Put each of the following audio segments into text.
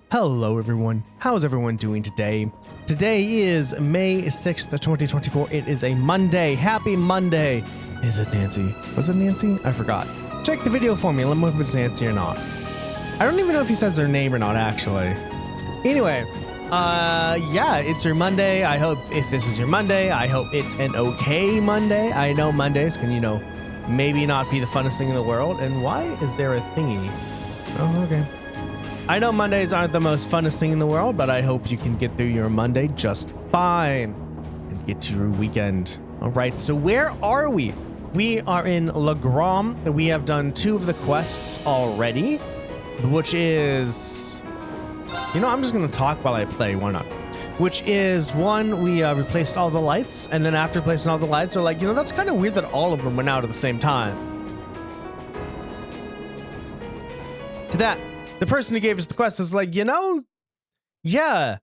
Hello everyone, how's everyone doing today? Today is May 6th, 2024. It is a Monday. Happy Monday. Is it Nancy? Was it Nancy? I forgot. Check the video for me. Let me know if it's Nancy or not. I don't even know if he says her name or not, actually. Anyway, yeah, it's your Monday. I hope if this is your Monday, I hope it's an okay Monday. I know Mondays can, maybe not be the funnest thing in the world. And why is there a thingy? Oh, okay. I know Mondays aren't the most funnest thing in the world, but I hope you can get through your Monday just fine and get to your weekend. All right, so where are we? We are in Legram. We have done 2 of the quests already, which is, I'm just going to talk while I play. Why not? Which is 1, we replaced all the lights, and then after replacing all the lights, we're like, that's kind of weird that all of them went out at the same time. To that, the person who gave us the quest is like, yeah,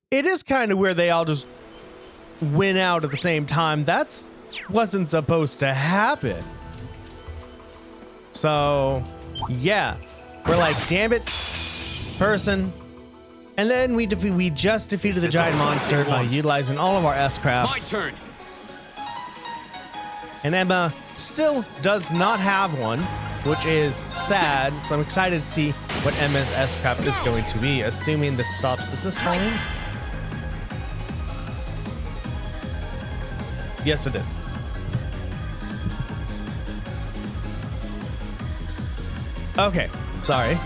it is kind of weird they all just went out at the same time. That's wasn't supposed to happen. So, yeah, we're like, damn it, person. And then we just defeated the giant monster by utilizing all of our S-crafts. My turn. And Emma still does not have one, which is sad. So I'm excited to see what Emma's S-craft is going to be, assuming this stops. Is this fine? Yes, it is. Okay, sorry.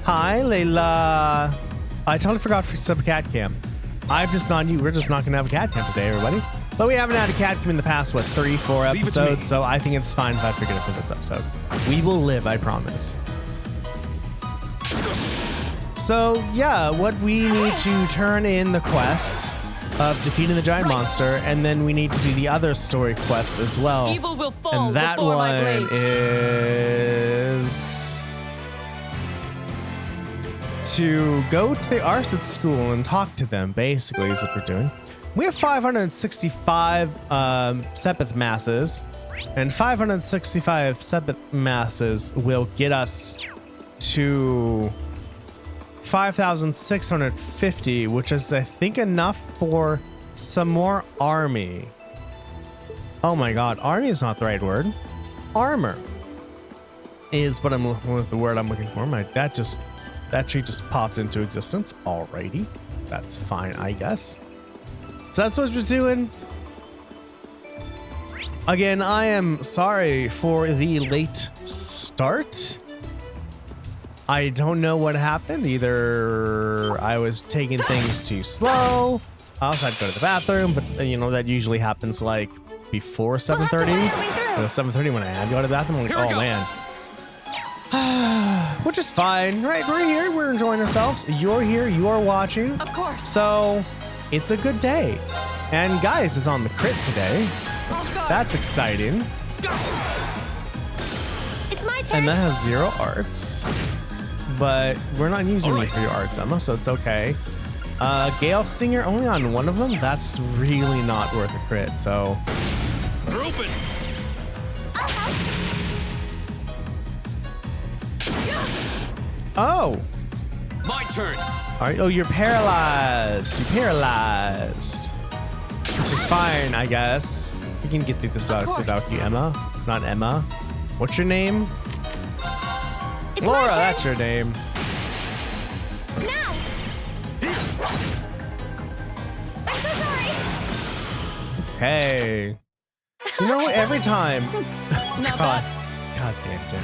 Hi, Layla. I totally forgot to set up a cat cam. We're just not gonna have a cat cam today, everybody. But we haven't had a cat cam in the past, 3-4 episodes, so I think it's fine if I forget it for this episode. We will live, I promise. So yeah, what we need to turn in the quest of defeating the giant monster, and then we need to do the other story quest as well. Evil will fall and that before my one blade. is to go to the Arsaid School and talk to them, basically, is what we're doing. We have 565 Sepith masses, and 565 Sepith masses will get us to 5,650, which is, I think, enough for some more army. Oh my god, army is not the right word. Armor is what the word I'm looking for. That tree just popped into existence. Alrighty, that's fine, I guess. So that's what we're doing. Again, I am sorry for the late start. I don't know what happened. Either I was taking things too slow. I also had to go to the bathroom, but that usually happens like before 7:30. 7:30 when I had to go to the bathroom. I'm like, oh man. Which is fine, right? We're here, we're enjoying ourselves. You're here, you are watching. Of course. So it's a good day. And Guys is on the crit today. That's exciting. It's my turn. Emma has 0 arts, but we're not using you for your arts, Emma, so it's okay. Gale Stinger only on 1 of them. That's really not worth a crit. So. Open. Oh. My turn. All right. Oh, you're paralyzed. You're paralyzed, which is fine, I guess. We can get through this without you, Emma. Not Emma. What's your name? It's Laura. my turn. That's your name. Now. I'm so sorry. Hey. Every time. God damn it.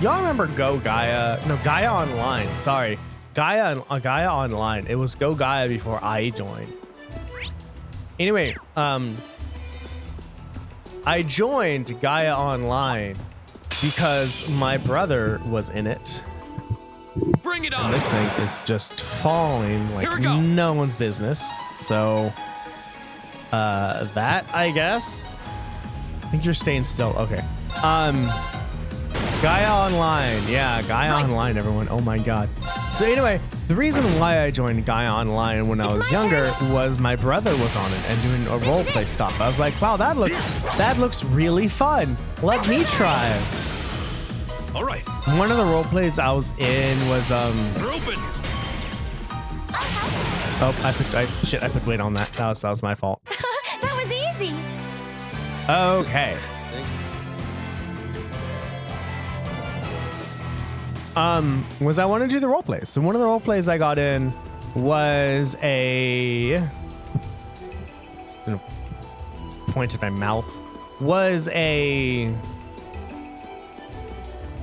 Y'all remember Go Gaia? No, Gaia Online. Sorry. Gaia Online. It was Go Gaia before I joined. Anyway, I joined Gaia Online because my brother was in it. Bring it on. And this thing is just falling like no one's business. So, that, I guess. I think you're staying still. Okay. Gaia Online. Yeah, Gaia Online, everyone. Oh my god. So anyway, the reason why I joined Guy Online when I was younger was my brother was on it and doing a role play stuff. I was like, wow, that looks really fun. Let me try. All right. One of the role plays I was in was oh, I put weight on that. That was my fault. That was easy. Okay. Was I want to do the role plays. So one of the role plays I got in was pointed my mouth. Was a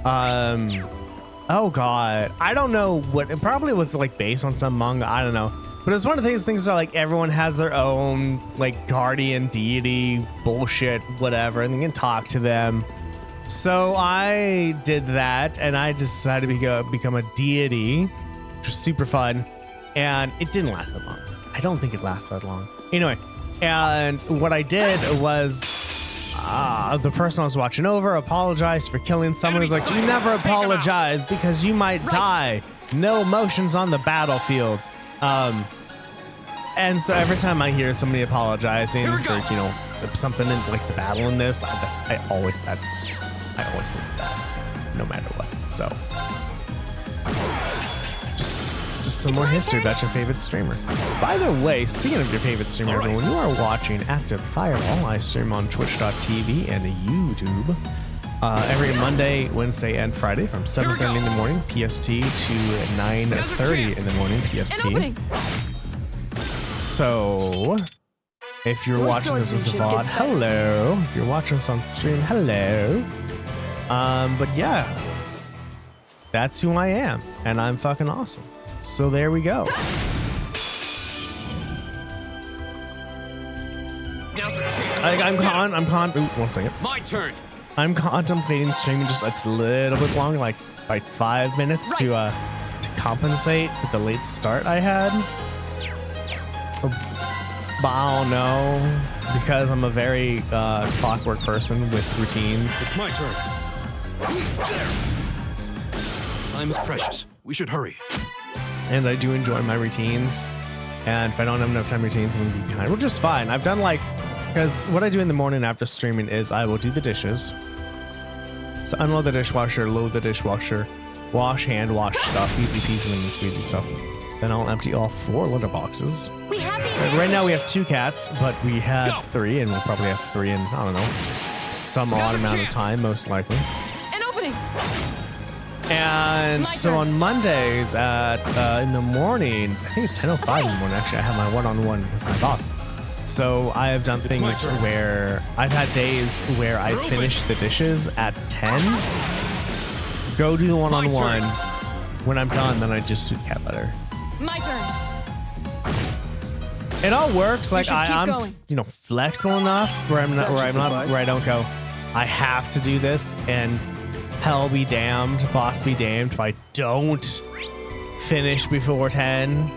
oh god, I don't know what it probably was, like based on some manga, I don't know. But it's one of these things that like everyone has their own like guardian deity bullshit, whatever, and you can talk to them. So I did that, and I decided to become a deity, which was super fun, and it didn't last that long. I don't think it lasted that long. Anyway, and what I did was the person I was watching over apologized for killing someone. Who's like, you never apologize because you might die. No emotions on the battlefield. And so every time I hear somebody apologizing for, you know, something in like the battle in this, I always think that no matter what. So just some more history about your favorite streamer. By the way, speaking of your favorite streamer, everyone, you are watching Active Fireball. I stream on twitch.tv and YouTube every Monday, Wednesday, and Friday from 7:30 in the morning PST to 9:30 in the morning PST. So if you're watching this as a VOD, hello. If you're watching us on stream, hello. But yeah, that's who I am, and I'm fucking awesome. So there we go. One second. My turn. I'm contemplating streaming just a little bit longer, like 5 minutes to compensate for the late start I had. But I don't know, because I'm a very clockwork person with routines. It's my turn. Time is precious. We should hurry. And I do enjoy my routines. And if I don't have enough time routines, I'm gonna be behind, which is fine. I've done because what I do in the morning after streaming is I will do the dishes. So unload the dishwasher, load the dishwasher, wash, hand wash stuff, easy peasy lemon squeezy stuff. Then I'll empty all 4 litter boxes. Right now we have 2 cats, but we had 3, and we'll probably have 3 in, I don't know, some odd amount of time, most likely. An opening. And so on Mondays in the morning, I think it's 10:05 in the morning, actually, I have my one-on-one with my boss. So I have done things where I've had days where I finish the dishes at 10, go do the one-on-one. When I'm done, then I just do cat litter. My turn. It all works. Like I'm, you know, flexible enough where I don't go, I have to do this, and hell be damned, boss be damned if I don't finish before 10.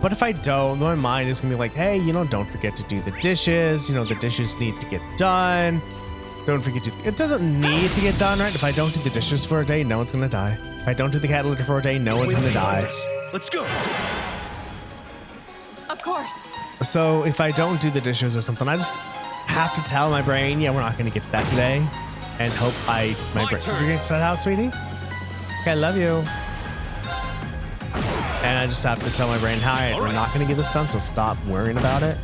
But if I don't, my mind is gonna be like, hey, you know, don't forget to do the dishes. You know, the dishes need to get done. Don't forget to. It doesn't need to get done, right? If I don't do the dishes for a day, no one's gonna die. If I don't do the cat litter for a day, no one's gonna die. Let's go. Of course. So if I don't do the dishes or something, I just have to tell my brain, yeah, we're not gonna get to that today, and hope my brain. You're gonna start out, sweetie? Okay, I love you. And I just have to tell my brain, hi, we're not gonna get this done, so stop worrying about it.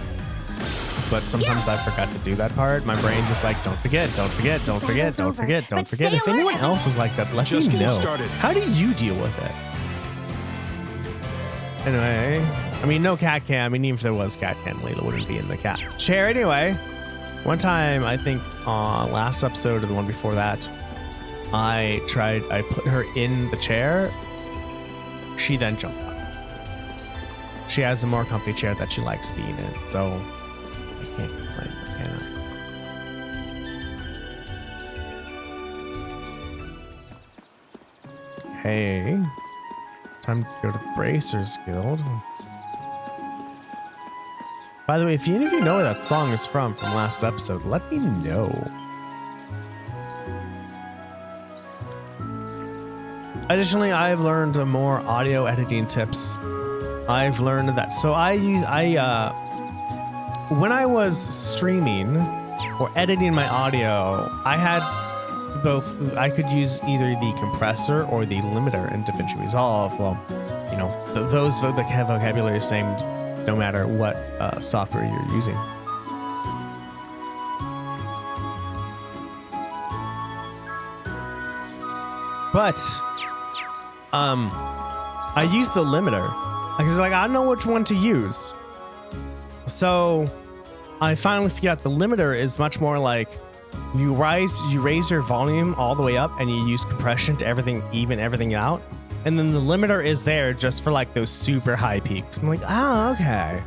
But sometimes I forgot to do that part. My brain's just like, don't forget, don't forget, don't forget, don't forget, don't forget. If anyone else is like that, let me know. How do you deal with it? Anyway, I mean, no cat cam. I mean, even if there was cat cam, Layla wouldn't be in the cat chair anyway. One time, I think last episode or the one before that, I put her in the chair. She then jumped up. She has a more comfy chair that she likes being in, so I can't complain, can I? Hey, time to go to Bracers Guild. By the way, if any of you know where that song is from last episode, let me know. Additionally, I've learned more audio editing tips. I've learned that. So when I was streaming or editing my audio, I had both. I could use either the compressor or the limiter in DaVinci Resolve. Well, you know, those that have vocabulary same no matter what software you're using. But I use the limiter because like I don't know which one to use. So I finally figured out the limiter is much more like you raise your volume all the way up and you use compression to even everything out. And then the limiter is there just for like those super high peaks. I'm like, oh, okay.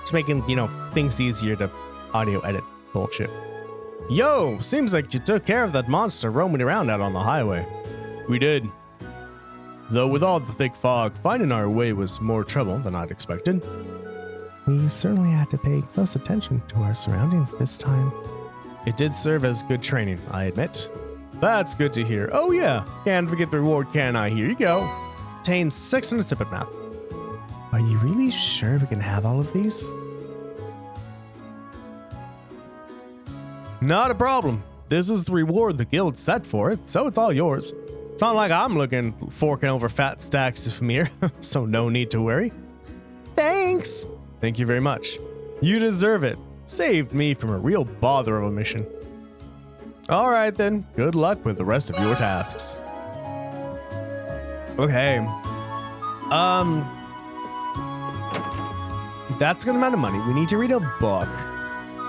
Just making, you know, things easier to audio edit bullshit. Yo, seems like you took care of that monster roaming around out on the highway. We did. Though with all the thick fog, finding our way was more trouble than I'd expected. We certainly had to pay close attention to our surroundings this time. It did serve as good training, I admit. That's good to hear. Oh yeah, can't forget the reward, can I? Here you go. Obtain 600 sip at math. Are you really sure we can have all of these? Not a problem. This is the reward the guild set for it, so it's all yours. It's not like I'm forking over fat stacks of Mir, so no need to worry. Thanks! Thank you very much. You deserve it. Saved me from a real bother of a mission. Alright then, good luck with the rest of your tasks. Okay. That's a good amount of money. We need to read a book.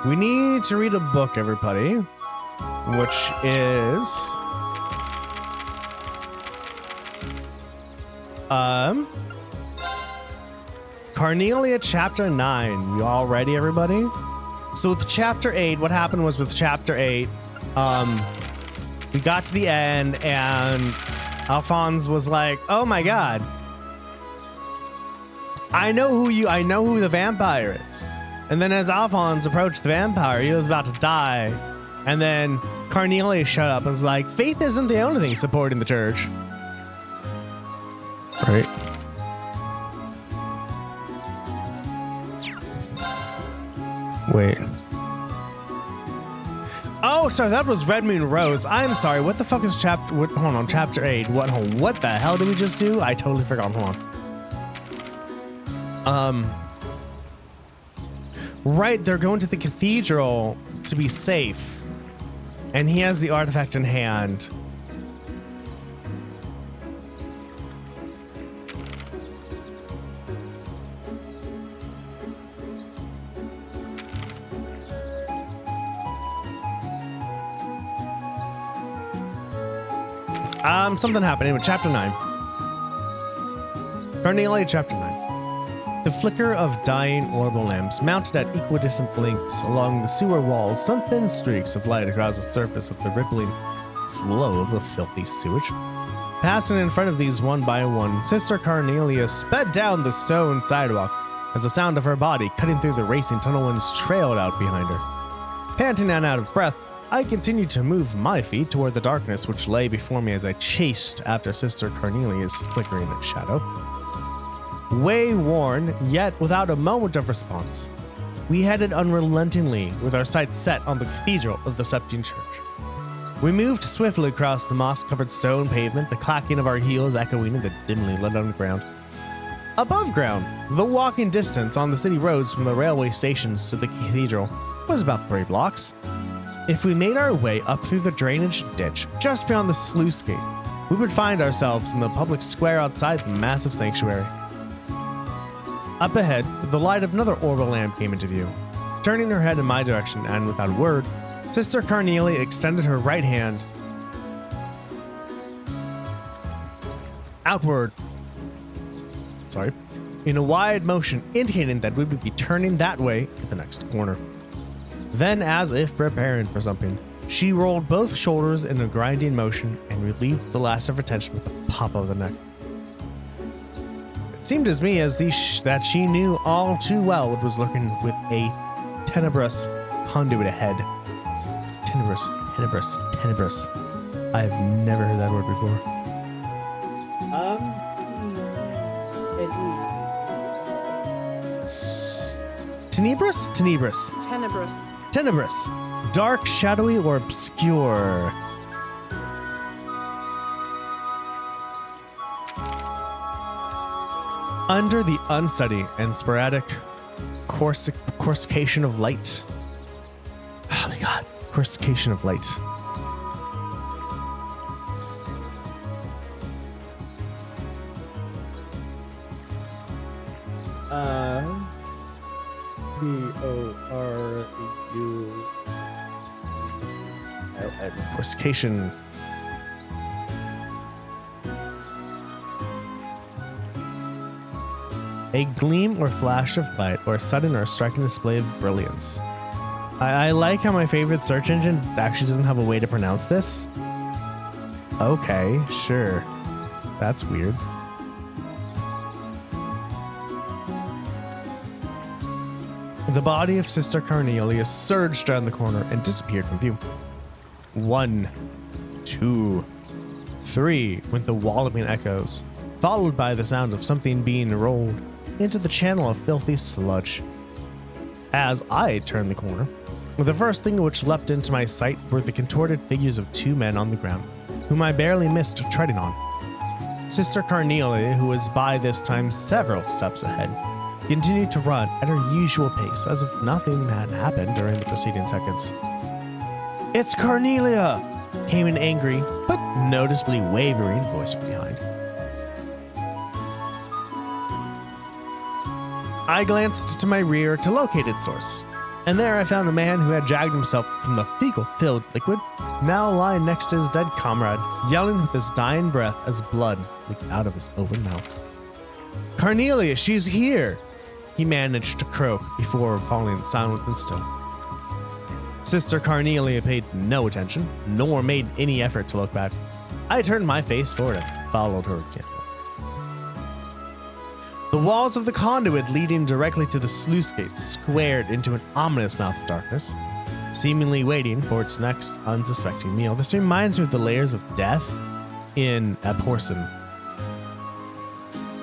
We need to read a book, everybody. Which is... Carnelia Chapter 9. You all ready, everybody? So with Chapter 8, what happened was with Chapter 8, we got to the end and Alphonse was like, oh my god. I know who the vampire is. And then as Alphonse approached the vampire, he was about to die. And then Carnelia showed up and was like, faith isn't the only thing supporting the church. Right. Wait. Oh, sorry, that was Red Moon Rose. I'm sorry. What the fuck is hold on, Chapter 8. What the hell did we just do? I totally forgot. Hold on. Right, they're going to the cathedral to be safe. And he has the artifact in hand. Something happened. Anyway, Chapter 9. Carnelia Chapter 9. The flicker of dying orbital lamps mounted at equidistant lengths along the sewer walls, some thin streaks of light across the surface of the rippling flow of the filthy sewage. Passing in front of these one by one, Sister Carnelia sped down the stone sidewalk as the sound of her body cutting through the racing tunnel winds trailed out behind her. Panting and out of breath, I continued to move my feet toward the darkness which lay before me as I chased after Sister Carnelia's flickering shadow. Way-worn, yet without a moment of response, we headed unrelentingly with our sights set on the Cathedral of the Septine Church. We moved swiftly across the moss-covered stone pavement, the clacking of our heels echoing in the dimly lit underground. Above ground, the walking distance on the city roads from the railway stations to the cathedral was about 3 blocks. If we made our way up through the drainage ditch just beyond the sluice gate, we would find ourselves in the public square outside the massive sanctuary. Up ahead, the light of another orbital lamp came into view. Turning her head in my direction and without a word, Sister Carnelia extended her right hand outward, in a wide motion indicating that we would be turning that way at the next corner. Then, as if preparing for something, she rolled both shoulders in a grinding motion and relieved the last of her tension with a pop of the neck. It seemed as me as that she knew all too well what was lurking with a tenebrous conduit ahead. Tenebrous. I have never heard that word before. Tenebrous? Tenebrous. Tenebrous. Tenebrous. Dark, shadowy, or obscure. Under the unsteady and sporadic coruscation of light. Oh my god. Coruscation of light. Coruscation. A gleam or flash of light or a sudden or striking display of brilliance. I like how my favorite search engine actually doesn't have a way to pronounce this. Okay, sure. That's weird. The body of Sister Carnelia surged around the corner and disappeared from view. 1, 2, 3 went the walloping echoes, followed by the sound of something being rolled into the channel of filthy sludge. As I turned the corner, the first thing which leapt into my sight were the contorted figures of 2 men on the ground, whom I barely missed treading on. Sister Carnelia, who was by this time several steps ahead, continued to run at her usual pace as if nothing had happened during the preceding seconds. "It's Carnelia!" came an angry, but noticeably wavering voice from behind. I glanced to my rear to locate its source, and there I found a man who had dragged himself from the fecal-filled liquid, now lying next to his dead comrade, yelling with his dying breath as blood leaked out of his open mouth. "Carnelia, she's here!" he managed to croak before falling silent and still. Sister Carnelia paid no attention, nor made any effort to look back. I turned my face forward and followed her example. The walls of the conduit leading directly to the sluice gates squared into an ominous mouth of darkness, seemingly waiting for its next unsuspecting meal. This reminds me of the layers of death in a porcelain.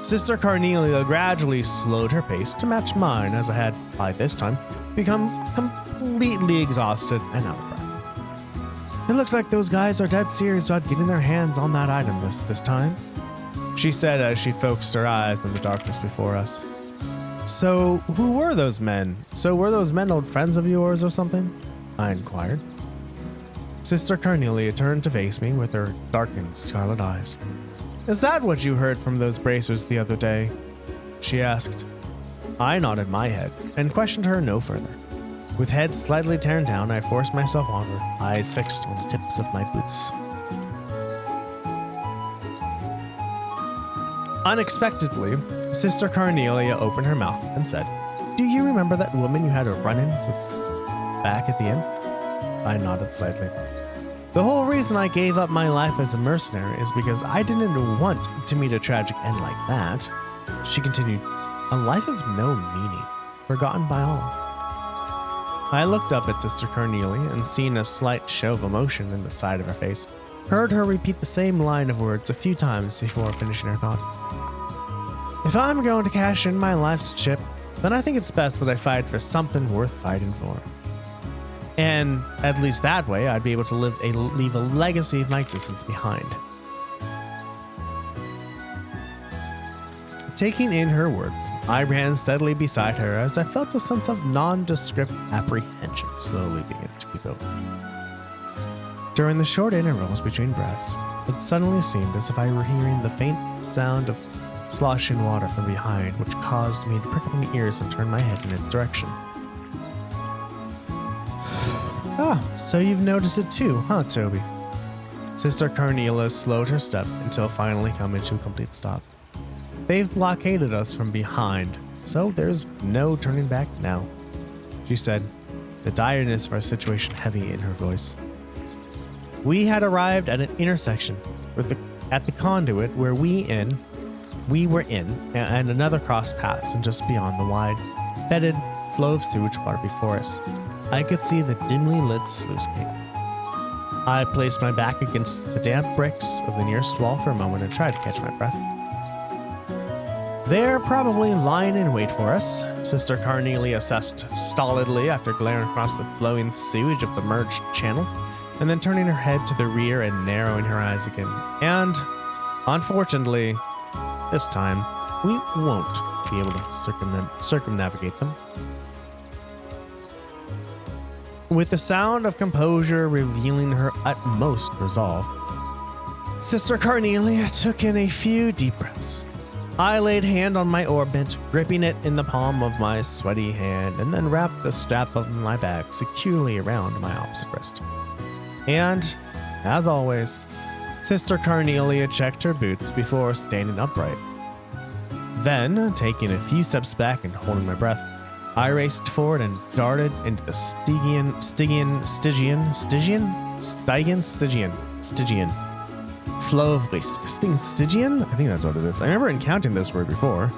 Sister Carnelia gradually slowed her pace to match mine as I had, by this time, become completely exhausted and out of breath. "It looks like those guys are dead serious about getting their hands on that item this time," she said as she focused her eyes on the darkness before us. "So, who were those men? Were those men old friends of yours or something?" I inquired. Sister Carnelia turned to face me with her darkened scarlet eyes. "Is that what you heard from those bracers the other day?" she asked. I nodded my head and questioned her no further. With head slightly turned down, I forced myself onward, eyes fixed on the tips of my boots. Unexpectedly, Sister Carnelia opened her mouth and said, "Do you remember that woman you had a run-in with back at the inn?" I nodded slightly. "The whole reason I gave up my life as a mercenary is because I didn't want to meet a tragic end like that," she continued. "A life of no meaning, forgotten by all." I looked up at Sister Carnelia and, seeing a slight show of emotion in the side of her face, heard her repeat the same line of words a few times before finishing her thought. "If I'm going to cash in my life's chip, then I think it's best that I fight for something worth fighting for. And at least that way, I'd be able to leave a legacy of my existence behind." Taking in her words, I ran steadily beside her as I felt a sense of nondescript apprehension slowly begin to creep over me. During the short intervals between breaths, it suddenly seemed as if I were hearing the faint sound of sloshing water from behind, which caused me to prick up my ears and turn my head in its direction. "Ah, so you've noticed it too, huh, Toby?" Sister Carnelia slowed her step until finally coming to a complete stop. "They've blockaded us from behind, so there's no turning back now," she said, the direness of our situation heavy in her voice. We had arrived at an intersection at the conduit where we were in, and another cross paths, and just beyond the wide, fetid flow of sewage water before us, I could see the dimly lit sluice gate. I placed my back against the damp bricks of the nearest wall for a moment and tried to catch my breath. They're probably lying in wait for us, Sister Carnelia assessed stolidly after glaring across the flowing sewage of the merged channel, and then turning her head to the rear and narrowing her eyes again. And, unfortunately, this time, we won't be able to circumnavigate them. With the sound of composure revealing her utmost resolve, Sister Carnelia took in a few deep breaths. I laid hand on my orbit, gripping it in the palm of my sweaty hand, and then wrapped the strap of my bag securely around my opposite wrist. And, as always, Sister Carnelia checked her boots before standing upright. Then, taking a few steps back and holding my breath, I raced forward and darted into the Stygian flow of waste. Stygian? I think that's what it is. I remember encountering this word before.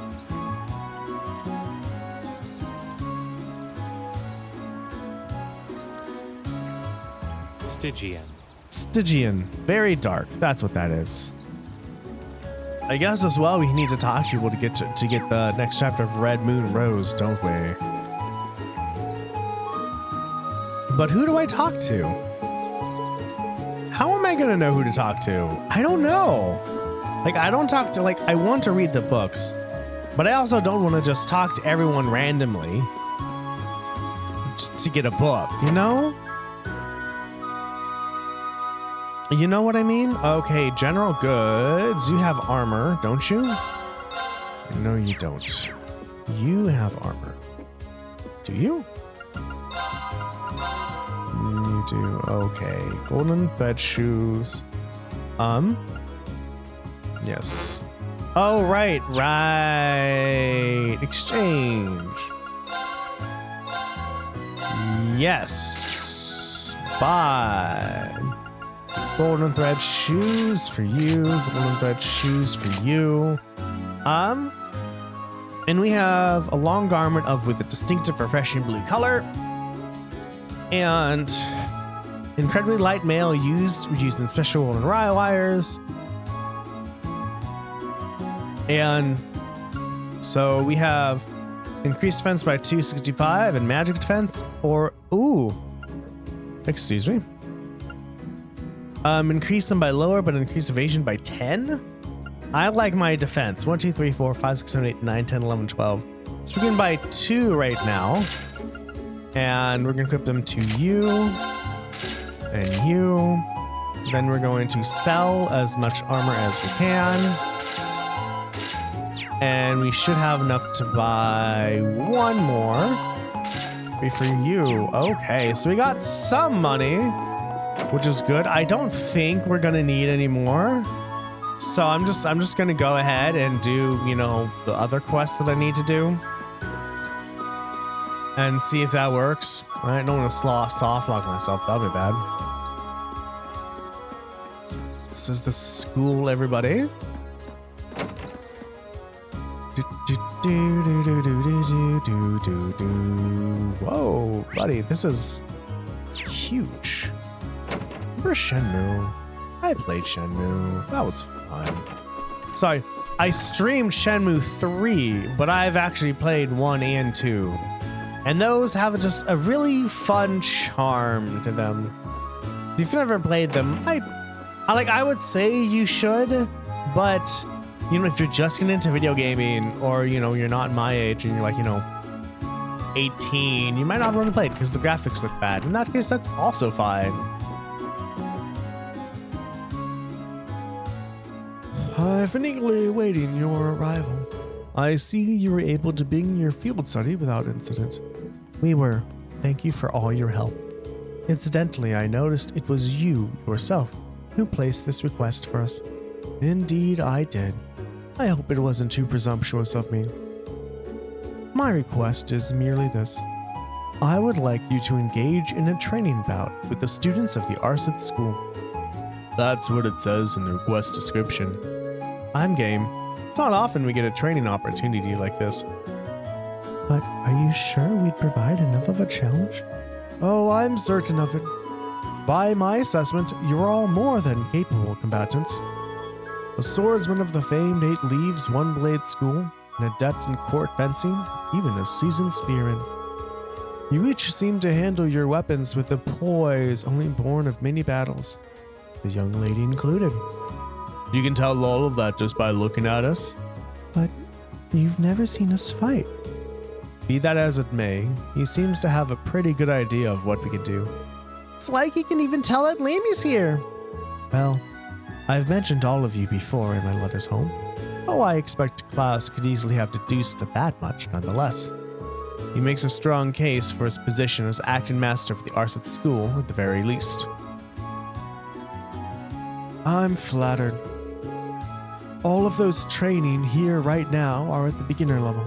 Stygian. Very dark. That's what that is. I guess as well we need to talk to people to get the next chapter of Red Moon Rose, don't we? But who do I talk to? How am I gonna know who to talk to? I don't know. Like, I don't talk to, like, I want to read the books, but I also don't want to just talk to everyone randomly just to get a book, you know? You know what I mean? Okay, general goods. You have armor, don't you? No, you don't. You have armor. Do you? You do. Okay. Golden thread shoes. Yes. Oh, right. Exchange. Yes. Buy. Golden thread shoes for you. Golden thread shoes for you. And we have a long garment with a distinctive, refreshing blue color. And incredibly light mail used in special woven wire wires. And so we have increased defense by 265 and magic defense, excuse me. Increase them by lower, but increase evasion by 10. I like my defense. 1, 2, 3, 4, 5, 6, 7, 8, 9, 10, 11, 12. So we're going by 2 right now. And we're going to equip them to you and you. Then we're going to sell as much armor as we can. And we should have enough to buy one more. For you. Okay, so we got some money, which is good. I don't think we're gonna need any more. So I'm just gonna go ahead and do, the other quests that I need to do. And see if that works. I don't want to soft lock myself. That'll be bad. This is the school, everybody. Whoa, buddy, this is huge. Remember Shenmue? I played Shenmue. That was fun. Sorry, I streamed Shenmue 3, but I've actually played 1 and 2. And those have just a really fun charm to them. If you've never played them, I would say you should, but if you're just getting into video gaming, or you're not my age and you're like 18, you might not want to play it because the graphics look bad. In that case, that's also fine. I've been eagerly awaiting your arrival. I see you were able to begin your field study without incident. We were. Thank you for all your help. Incidentally, I noticed it was you yourself who placed this request for us. Indeed, I did. I hope it wasn't too presumptuous of me. My request is merely this. I would like you to engage in a training bout with the students of the Arsaid School. That's what it says in the request description. I'm game. It's not often we get a training opportunity like this. But are you sure we'd provide enough of a challenge? Oh, I'm certain of it. By my assessment, you're all more than capable combatants. A swordsman of the famed 8 Leaves, 1-blade school, an adept in court fencing, even a seasoned spearman. You each seem to handle your weapons with a poise only born of many battles, the young lady included. You can tell all of that just by looking at us. But you've never seen us fight. Be that as it may, he seems to have a pretty good idea of what we can do. It's like he can even tell that Lammy's here. Well, I've mentioned all of you before in my letters home. Oh, I expect Klaus could easily have deduced that much nonetheless. He makes a strong case for his position as acting master of the Arsaid School at the very least. I'm flattered. All of those training here right now are at the beginner level.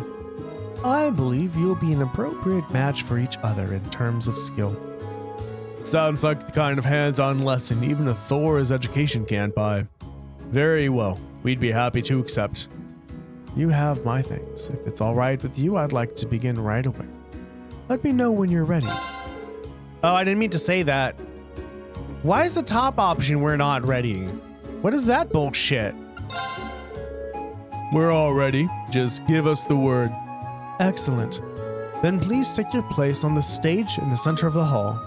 I believe you'll be an appropriate match for each other in terms of skill. Sounds like the kind of hands-on lesson even a Thor's education can't buy. Very well, we'd be happy to accept. You have my things. If it's all right with you, I'd like to begin right away. Let me know when you're ready. Oh, I didn't mean to say that. Why is the top option we're not ready? What is that bullshit? We're all ready. Just give us the word. Excellent. Then please take your place on the stage in the center of the hall.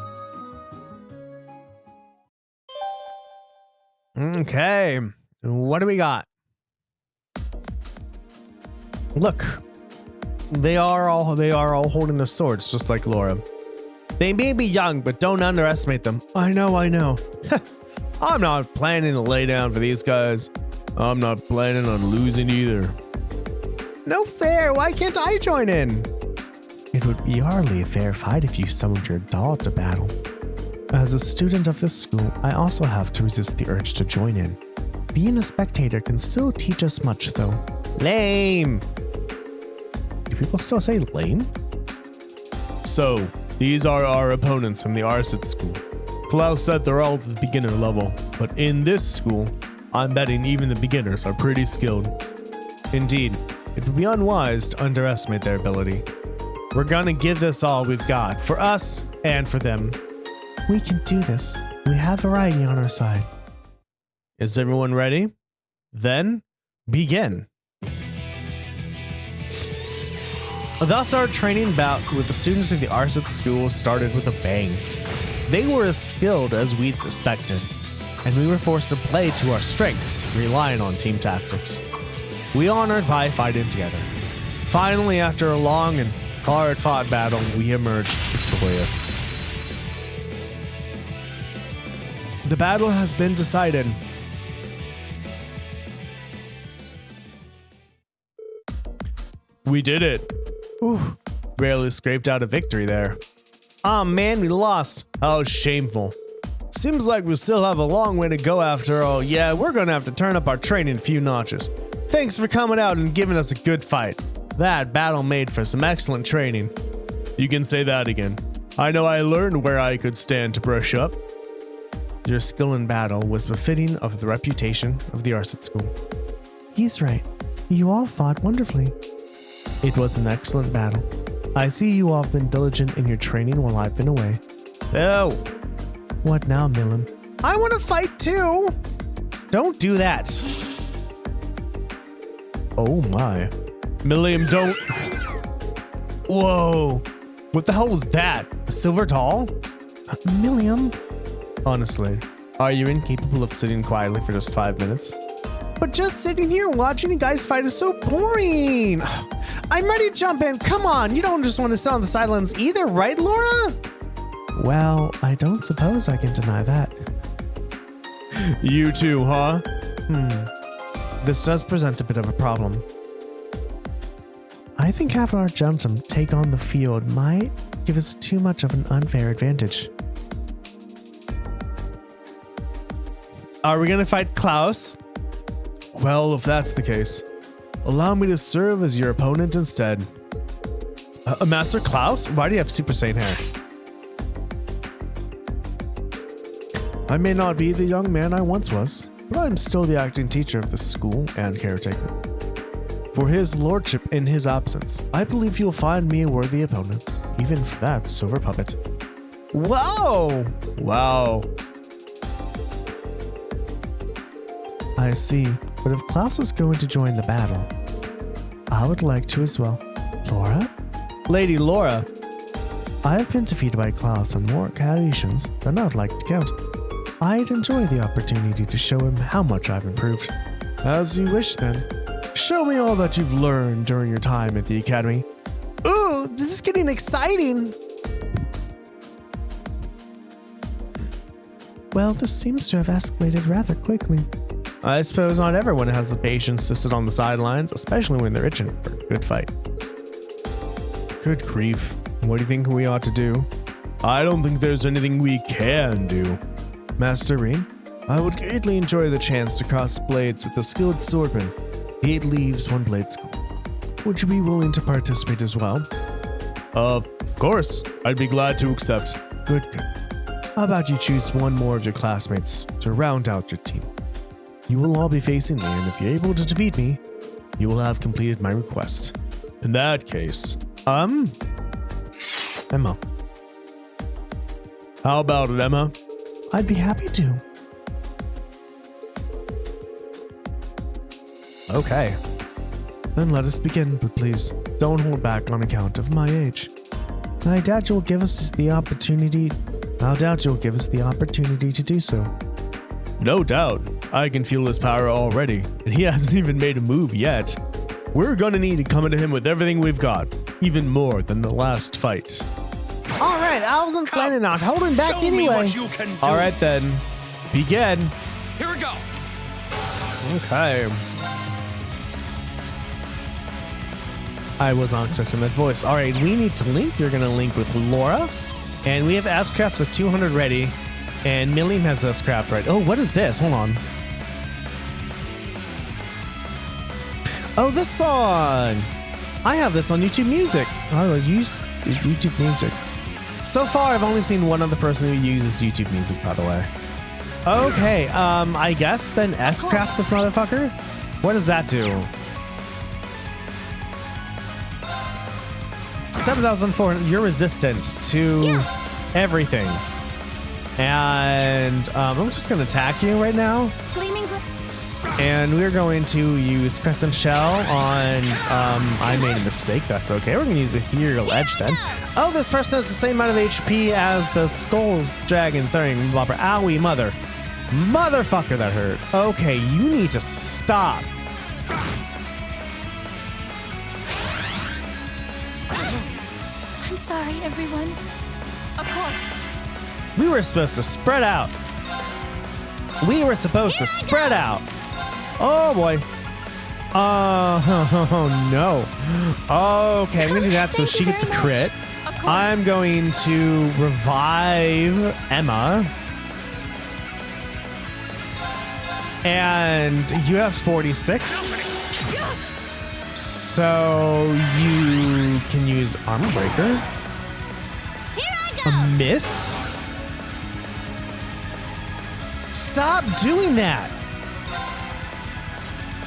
Okay. What do we got? Look. They are all holding their swords, just like Laura. They may be young, but don't underestimate them. I know. I'm not planning to lay down for these guys. I'm not planning on losing either. No fair. Why can't I join in? It would be hardly a fair fight if you summoned your doll to battle. As a student of this school, I also have to resist the urge to join in. Being a spectator can still teach us much, though. Lame. Do people still say lame? So, these are our opponents from the Arsaid School. Klaus said they're all at the beginner level, but in this school, I'm betting even the beginners are pretty skilled. Indeed, it would be unwise to underestimate their ability. We're gonna give this all we've got, for us and for them. We can do this. We have variety on our side. Is everyone ready? Then, begin. Thus, our training bout with the students of the Arsaid School started with a bang. They were as skilled as we'd suspected, and we were forced to play to our strengths, relying on team tactics. We honored by fighting together. Finally, after a long and hard-fought battle, we emerged victorious. The battle has been decided. We did it. Ooh, barely scraped out a victory there. Aw, man, we lost. How shameful. Seems like we still have a long way to go after all. Yeah, we're gonna have to turn up our training a few notches. Thanks for coming out and giving us a good fight. That battle made for some excellent training. You can say that again. I know I learned where I could stand to brush up. Your skill in battle was befitting of the reputation of the Arsaid School. He's right. You all fought wonderfully. It was an excellent battle. I see you all have been diligent in your training while I've been away. Oh. What now, Milim? I want to fight too. Don't do that. Oh my. Milim, don't. Whoa. What the hell was that? A silver doll? Milim. Honestly, are you incapable of sitting quietly for just 5 minutes? But just sitting here watching you guys fight is so boring. I'm ready to jump in. Come on, you don't just want to sit on the sidelines either, right, Laura? Well, I don't suppose I can deny that. You too, huh? This does present a bit of a problem. I think having our gentlemen take on the field might give us too much of an unfair advantage. Are we gonna fight Klaus? Well, if that's the case, allow me to serve as your opponent instead. Master Klaus? Why do you have Super Saiyan hair? I may not be the young man I once was, but I'm still the acting teacher of the school and caretaker. For his lordship in his absence, I believe you'll find me a worthy opponent, even for that silver puppet. Whoa! Wow. I see, but if Klaus is going to join the battle, I would like to as well. Laura? Lady Laura! I have been defeated by Klaus on more occasions than I would like to count. I'd enjoy the opportunity to show him how much I've improved. As you wish then. Show me all that you've learned during your time at the academy. Ooh, this is getting exciting! Well, this seems to have escalated rather quickly. I suppose not everyone has the patience to sit on the sidelines, especially when they're itching for a good fight. Good grief. What do you think we ought to do? I don't think there's anything we can do. Master Rean, I would greatly enjoy the chance to cross blades with a skilled swordman. He leaves one blade school. Would you be willing to participate as well? Of course. I'd be glad to accept. Good. How about you choose one more of your classmates to round out your team? You will all be facing me, and if you're able to defeat me, you will have completed my request. In that case, Emma. How about it, Emma? I'd be happy to. Okay. Then let us begin, but please don't hold back on account of my age. I doubt you'll give us the opportunity to do so. No doubt. I can feel his power already, and he hasn't even made a move yet. We're gonna need to come into him with everything we've got, even more than the last fight. All right, I wasn't planning on holding back Show anyway. Me what you can do. All right then, begin. Here we go. Okay. I was not expecting that voice. All right, we need to link. You're gonna link with Laura, and we have S-Crafts at 200 ready, and Milliam has S-Craft ready. Oh, what is this? Hold on. Oh, this song! I have this on YouTube Music. I use YouTube Music. So far, I've only seen one other person who uses YouTube Music, by the way. Okay, I guess then S-Craft this motherfucker? What does that do? 7,400. You're resistant to everything. And I'm just going to attack you right now. And we're going to use Crescent Shell on, I made a mistake. That's okay. We're going to use Ethereal Edge then. Oh, this person has the same amount of HP as the Skull Dragon thing. Owie, motherfucker, that hurt. Okay, you need to stop. I'm sorry, everyone. Of course. We were supposed to spread out. Oh boy. Oh no. Okay, I'm gonna do that so she gets a crit. Of course. I'm going to revive Emma. And you have 46. So you can use Armor Breaker. Here I go. A miss? Stop doing that.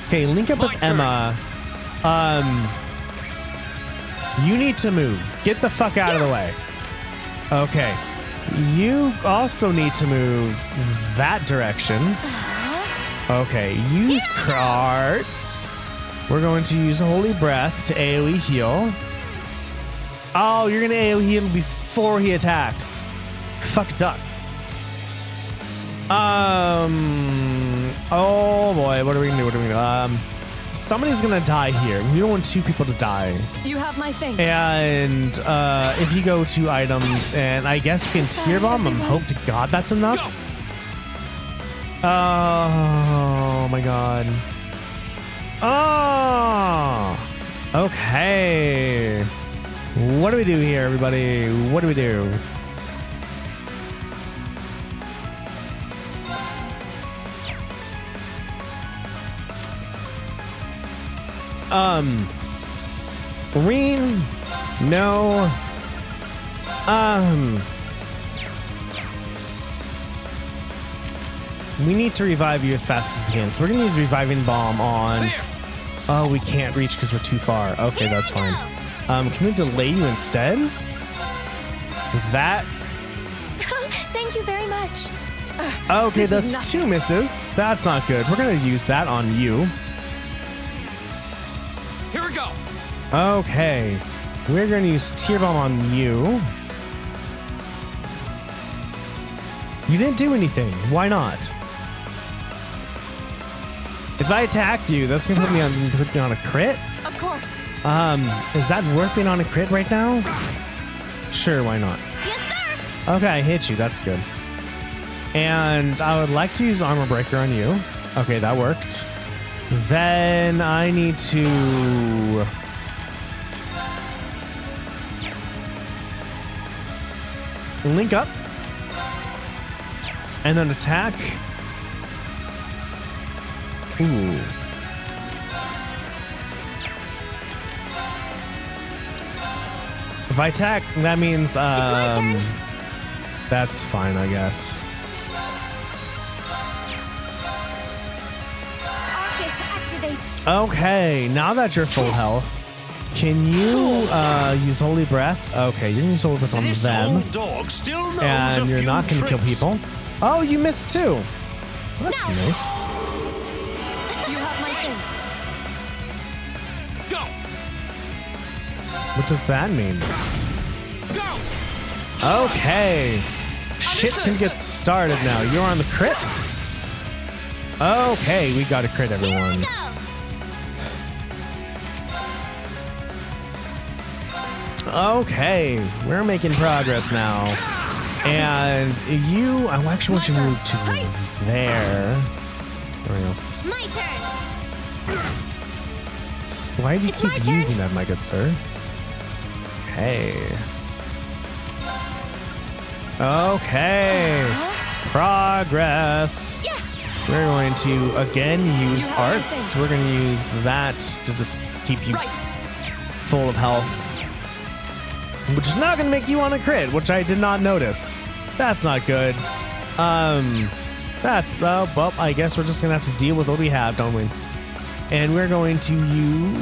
Okay, link up with Emma. You need to move. Get the fuck out of the way. Okay. You also need to move that direction. Okay, use carts. We're going to use Holy Breath to AoE heal. Oh, you're gonna AoE him before he attacks. Fuck duck. Oh boy, what are we gonna do? Somebody's gonna die here. We don't want two people to die. You have my thanks. And if you go to items, and I guess we can tear bomb them. Hope to God that's enough. Oh my God. Oh. Okay. What do we do here, everybody? What do we do? Rean, no. We need to revive you as fast as we can. So we're gonna use Reviving Bomb on. Oh, we can't reach because we're too far. Okay, that's fine. Can we delay you instead? That. Thank you very much. Okay, This is that's 2 misses. That's not good. We're going to use that on you. Here we go. Okay. We're going to use Tear Bomb on you. You didn't do anything. Why not? If I attack you, that's going to put me on a crit? Of course. Is that worth being on a crit right now? Sure, why not? Yes, sir. Okay, I hit you. That's good. And I would like to use Armor Breaker on you. Okay, that worked. Then I need to... link up. And then attack. Ooh. If I attack, that means my turn. that's fine, I guess. Arcus, activate. Okay, now that you're full health, can you use Holy Breath? Okay, you're gonna use Holy Breath on This them, old dog still knows and a you're few not gonna kill tricks. people. Oh, you missed too. Well, that's No. nice. You have my things. Go. What does that mean? Go. Okay. Shit can get started now. You're on the crit? Okay, we got a crit, Here I everyone. go. Okay, we're making progress now. And you, I actually want you to move to there. There we go. My turn. Why do you It's my keep turn. using that, my good sir? Okay. Okay. Progress. Yeah. We're going to again use You have my arts. things. We're going to use that to just keep you Right. full of health. Which is not going to make you on a crit, which I did not notice. That's not good. That's, well, I guess we're just going to have to deal with what we have, don't we? And we're going to use...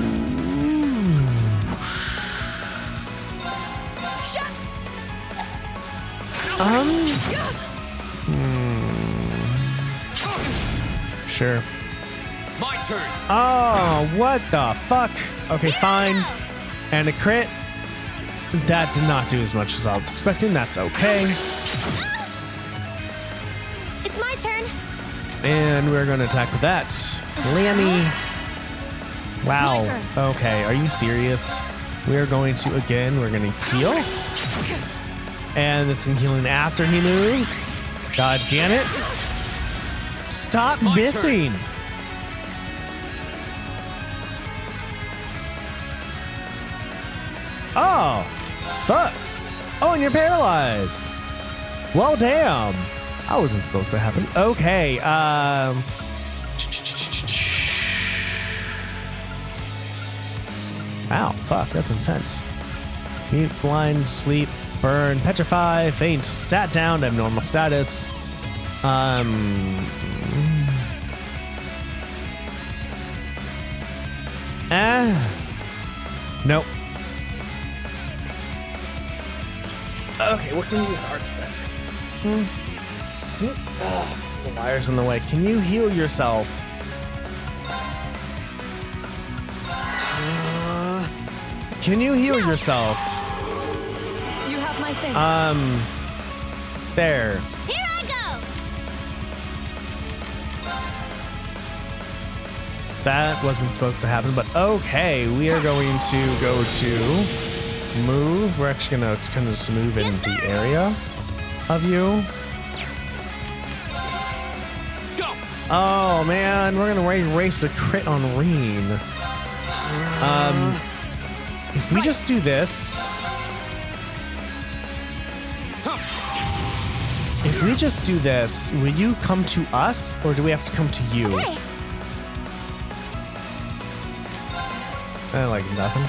Shut. Sure. My turn. Oh, what the fuck? Okay, fine. Go. And a crit. That did not do as much as I was expecting. That's okay. It's my turn. And we're going to attack with that. Lammy. Wow. My turn. Okay, are you serious? We're going to, again, we're going to heal. And it's some healing after he moves. God damn it. Stop My turn. missing. Oh, fuck. Oh, and you're paralyzed. Well, damn. That wasn't supposed to happen. Okay, Ow, fuck, that's intense. Mute, blind, sleep, burn, petrify, faint, stat down, abnormal status. Nope. Okay, what can you use arts then? The wire's in the way. Can you heal yourself? Can you heal yourself? You have my things. There. Here I go. That wasn't supposed to happen, but okay. We are going to go to move. We're actually going to kind of just move in Yes, the sir. area of you. Go. Oh, man. We're going to erase a crit on Rean. If we just do this... If we just do this, will you come to us, or do we have to come to you? Hey. Like nothing.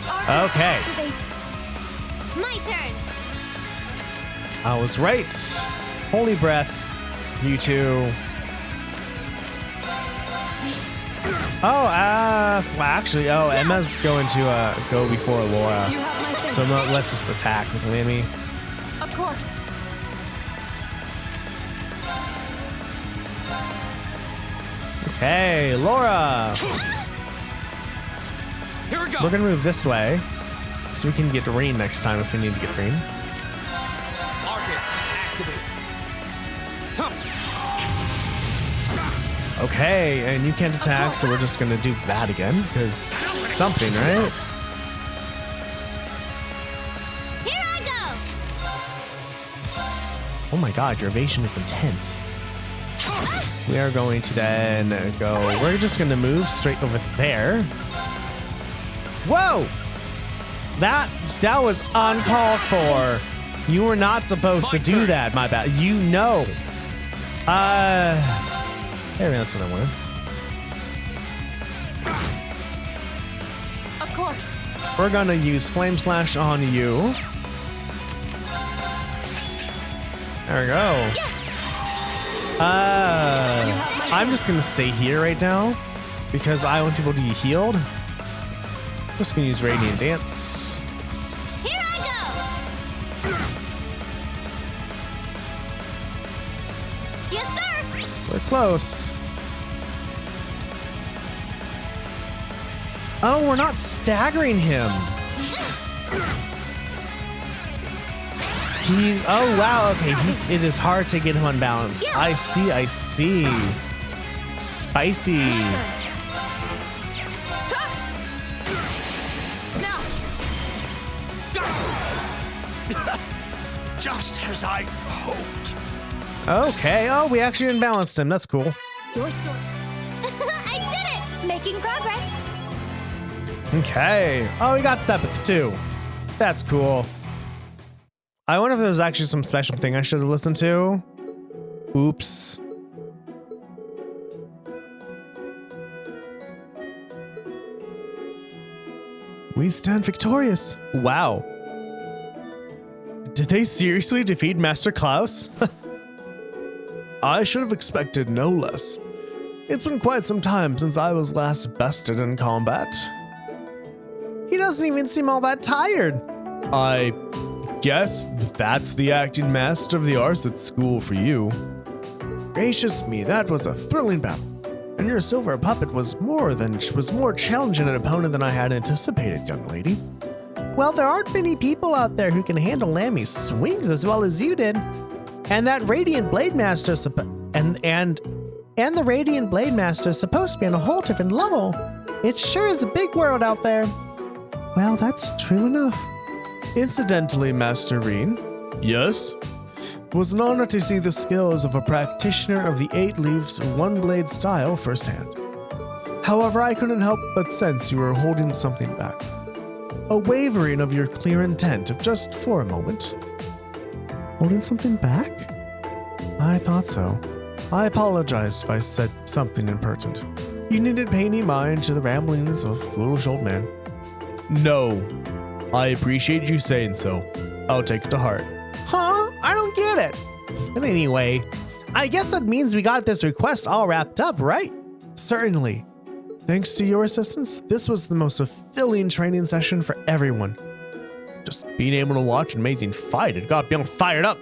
Arcus, Okay. activate. My turn. I was right. Holy breath, you two. Oh, well, actually, Emma's going to go before Laura. You have my things. So no, let's just attack with Lammy. Of course. Okay, Laura. Here we go. We're gonna move this way so we can get Rean next time if we need to get Rean. Arcus, activate. Okay, and you can't attack, so we're just gonna do that again because something, right? Here I Oh my god, your evasion is intense. We are going to then go, we're just gonna move straight over there. Whoa! That was uncalled for. You were not supposed to do that, my bad. You know. There, that's what I wanted. Of course. We're gonna use Flame Slash on you. There we go. I'm just gonna stay here right now because I want people to be healed. Just gonna use Radiant Dance. go. Here I go. Yes, sir. We're close. Oh, we're not staggering him. Oh wow, okay, it is hard to get him unbalanced. Yeah. I see. Spicy. Now. Just as I hoped. Okay, oh, we actually unbalanced him. That's cool. Your sword. I did it. Making progress. Okay. Oh, we got 7th too. That's cool. I wonder if there was actually some special thing I should have listened to. Oops. We stand victorious. Wow. Did they seriously defeat Master Klaus? I should have expected no less. It's been quite some time since I was last bested in combat. He doesn't even seem all that tired. I guess that's the acting master of the Arsaid School for you. Gracious me, that was a thrilling battle. And your silver puppet was more challenging an opponent than I had anticipated, young lady. Well, there aren't many people out there who can handle Lammy's swings as well as you did. And that Radiant Blade Master and the Radiant Blade Master is supposed to be on a whole different level. It sure is a big world out there. Well, that's true enough. Incidentally, Master Rean. Yes? It was an honor to see the skills of a practitioner of the 8 Leaves, 1 Blade style firsthand. However, I couldn't help but sense you were holding something back. A wavering of your clear intent of just for a moment. Holding something back? I thought so. I apologize if I said something impertinent. You needn't pay any mind to the ramblings of a foolish old man. No. I appreciate you saying so. I'll take it to heart. Huh? I don't get it. But anyway, I guess that means we got this request all wrapped up, right? Certainly. Thanks to your assistance, this was the most fulfilling training session for everyone. Just being able to watch an amazing fight, it got me all fired up.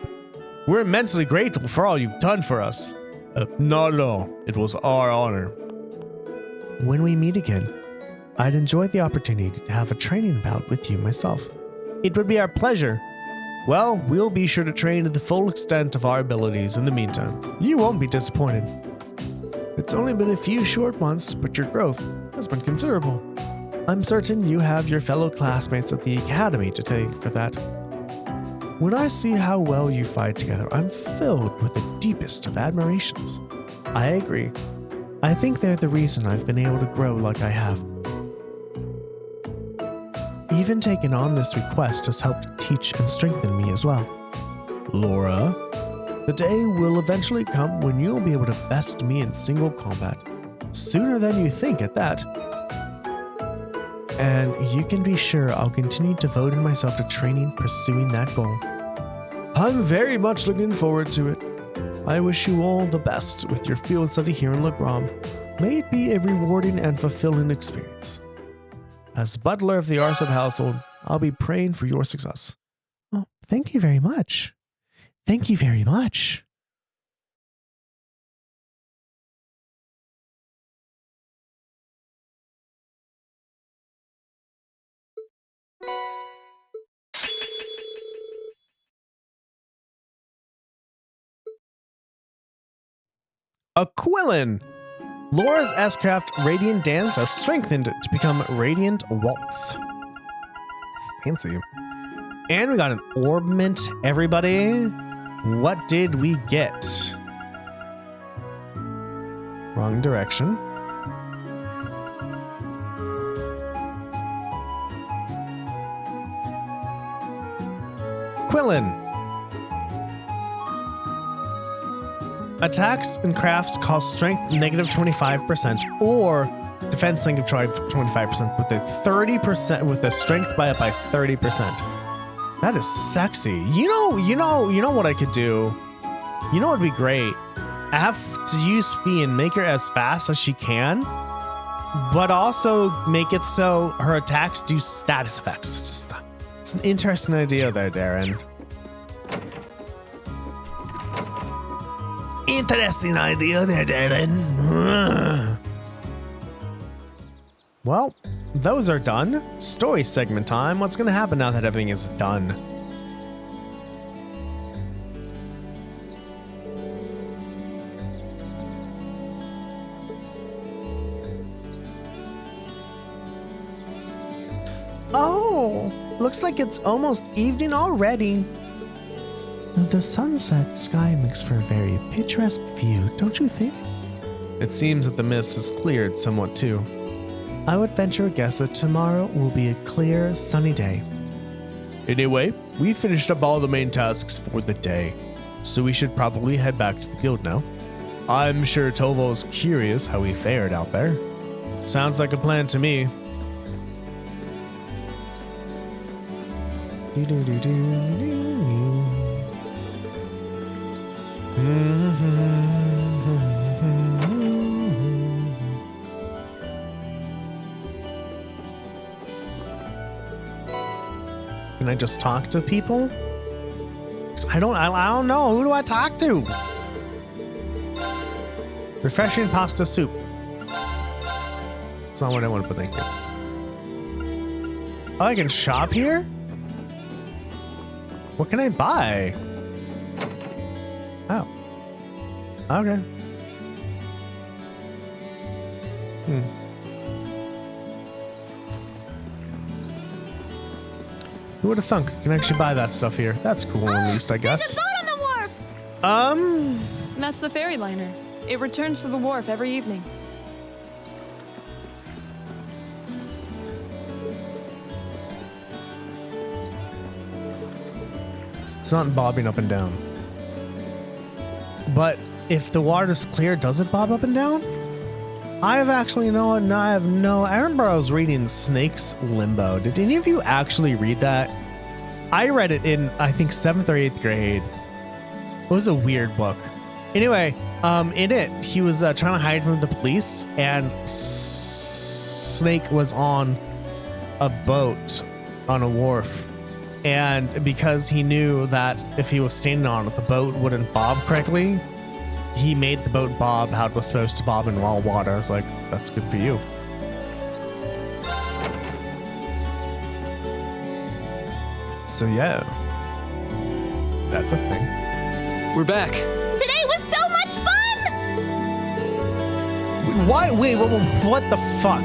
We're immensely grateful for all you've done for us. Not at all. It was our honor. When we meet again, I'd enjoy the opportunity to have a training bout with you myself. It would be our pleasure. Well, we'll be sure to train to the full extent of our abilities in the meantime. You won't be disappointed. It's only been a few short months, but your growth has been considerable. I'm certain you have your fellow classmates at the academy to thank for that. When I see how well you fight together, I'm filled with the deepest of admirations. I agree. I think they're the reason I've been able to grow like I have. Even taking on this request has helped teach and strengthen me as well. Laura, the day will eventually come when you'll be able to best me in single combat. Sooner than you think at that. And you can be sure I'll continue devoting myself to training, pursuing that goal. I'm very much looking forward to it. I wish you all the best with your field study here in Legram. May it be a rewarding and fulfilling experience. As butler of the Arsaid household, I'll be praying for your success. Oh, thank you very much. Thank you very much. A Quillin. Laura's S-Craft Radiant Dance has strengthened to become Radiant Waltz. Fancy. And we got an Orbment, everybody. What did we get? Wrong direction. Quillin. Attacks and crafts cost strength negative 25% or defense negative 25% with the 30% with the strength by up by 30%. That is sexy. You know what I could do? You know what would be great? I have to use Fee and make her as fast as she can, but also make it so her attacks do status effects. It's an interesting idea there, Darren. Interesting idea there, Darren. Well, those are done. Story segment time. What's going to happen now that everything is done? Oh, looks like it's almost evening already. The sunset sky makes for a very picturesque view, don't you think? It seems that the mist has cleared somewhat too. I would venture a guess that tomorrow will be a clear, sunny day. Anyway, we finished up all the main tasks for the day, so we should probably head back to the guild now. I'm sure Tovo's curious how we fared out there. Sounds like a plan to me. Can I just talk to people? I don't know. Who do I talk to? Refreshing pasta soup. That's not what I want to put. Thank you. Oh, I can shop here? What can I buy? Oh. Okay. Who would have thunk? You can actually buy that stuff here. That's cool, at least, I guess. There's a boat on the wharf! That's the ferry liner. It returns to the wharf every evening. It's not bobbing up and down. But if the water's clear, does it bob up and down? I have actually I remember I was reading Snake's Limbo. Did any of you actually read that? I read it in, I think, 7th or 8th grade. It was a weird book. Anyway, in it, he was trying to hide from the police, and Snake was on a boat on a wharf. And because he knew that if he was standing on it, the boat wouldn't bob correctly, he made the boat bob how it was supposed to bob in raw water. I was like, that's good for you. So yeah, that's a thing. We're back. Today was so much fun! Why? Wait, what the fuck?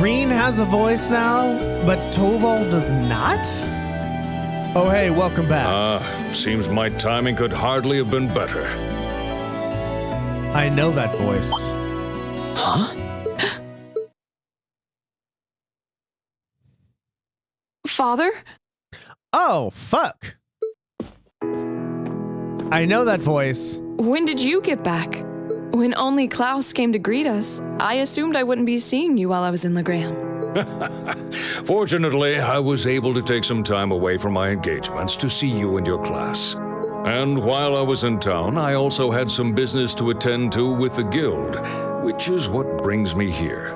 Rean has a voice now, but Toval does not? Oh, hey, welcome back. Seems my timing could hardly have been better. I know that voice. Huh? Father? Oh, fuck. I know that voice. When did you get back? When only Klaus came to greet us, I assumed I wouldn't be seeing you while I was in Legram. Fortunately, I was able to take some time away from my engagements to see you and your class. And while I was in town, I also had some business to attend to with the guild, which is what brings me here.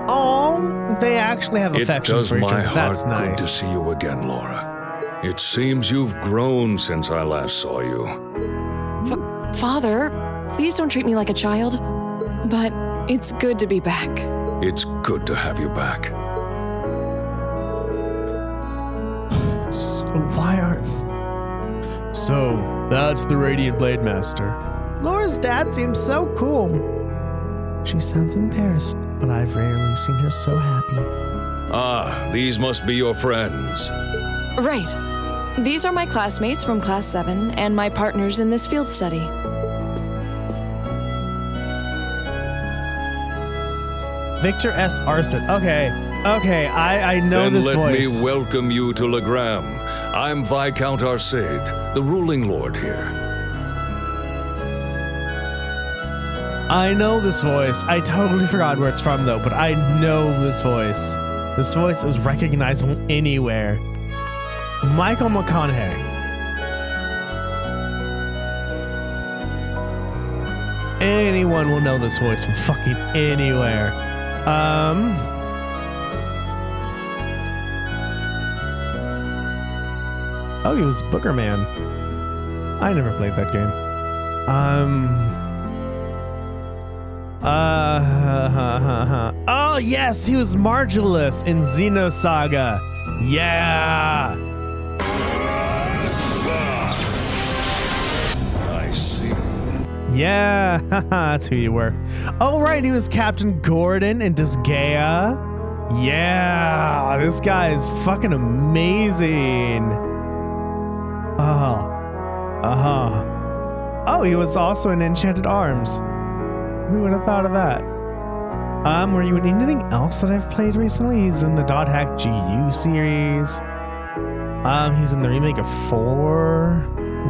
Oh, they actually have affection for each other. That's nice. It does my heart good to see you again, Laura. It seems you've grown since I last saw you. Father, please don't treat me like a child, but it's good to be back. It's good to have you back. So, that's the Radiant Blade Master. Laura's dad seems so cool. She sounds embarrassed, but I've rarely seen her so happy. Ah, these must be your friends. Right. These are my classmates from Class 7 and my partners in this field study. Victor S. Arsaid. Okay, I know Then this let voice. me welcome you to Legram. I'm Viscount Arsaid, the ruling lord here. I know this voice. I totally forgot where it's from though, but I know this voice. This voice is recognizable anywhere. Michael McConaughey. Anyone will know this voice from fucking anywhere. Oh, he was Booger Man. I never played that game. Oh yes, he was Margulis in Xenosaga. Yeah. I see. Yeah, that's who you were. Oh right, he was Captain Gordon in Disgaea. Yeah, this guy is fucking amazing. Oh, he was also in Enchanted Arms. Who would have thought of that? Were you in anything else that I've played recently? He's in the Dot Hack GU series. He's in the remake of 4.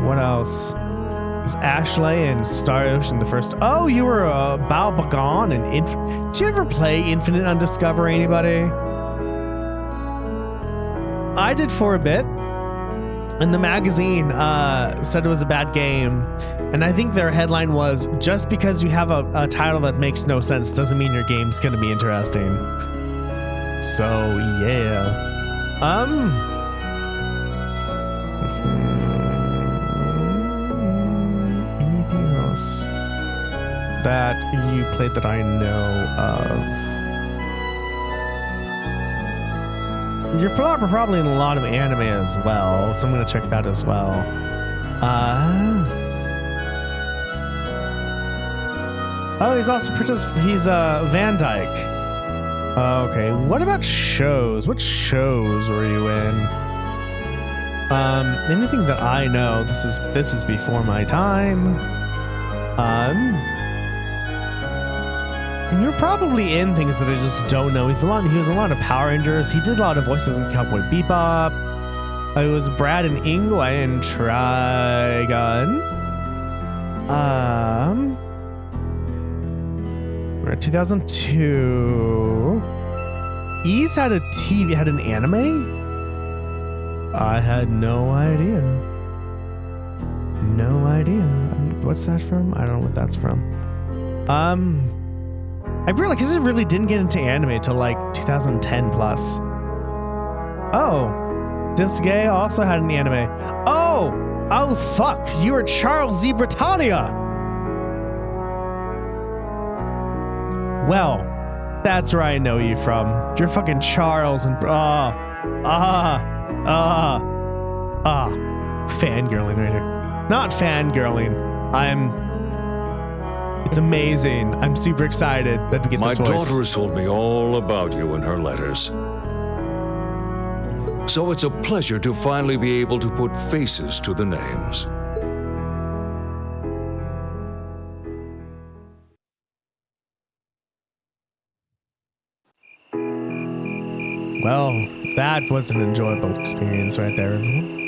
What else? There's Ashley and Star Ocean the first. Oh, you were Balbagon and Did you ever play Infinite Undiscover, anybody? I did for a bit. And the magazine said it was a bad game. And I think their headline was, just because you have a title that makes no sense doesn't mean your game's going to be interesting. So, yeah. Anything else that you played that I know of? You're probably in a lot of anime as well, so I'm going to check that as well. Oh, he's also he's Van Dyke. Okay, what about shows? What shows were you in? Anything that I know, this is before my time. You're probably in things that I just don't know. He was in a lot of Power Rangers. He did a lot of voices in Cowboy Bebop. It was Brad and Ingwe in Trigun. We're at 2002. Ease had an anime? I had no idea. No idea. What's that from? I don't know what that's from. I realized it really didn't get into anime till like 2010 plus. Oh, Disgaea also had an anime. Oh fuck! You were Charles Z. Britannia. Well, that's where I know you from. You're fucking Charles and fangirling right here. Not fangirling. It's amazing. I'm super excited that we get this voice. My daughter has told me all about you in her letters. So it's a pleasure to finally be able to put faces to the names. Well, that was an enjoyable experience right there, everyone.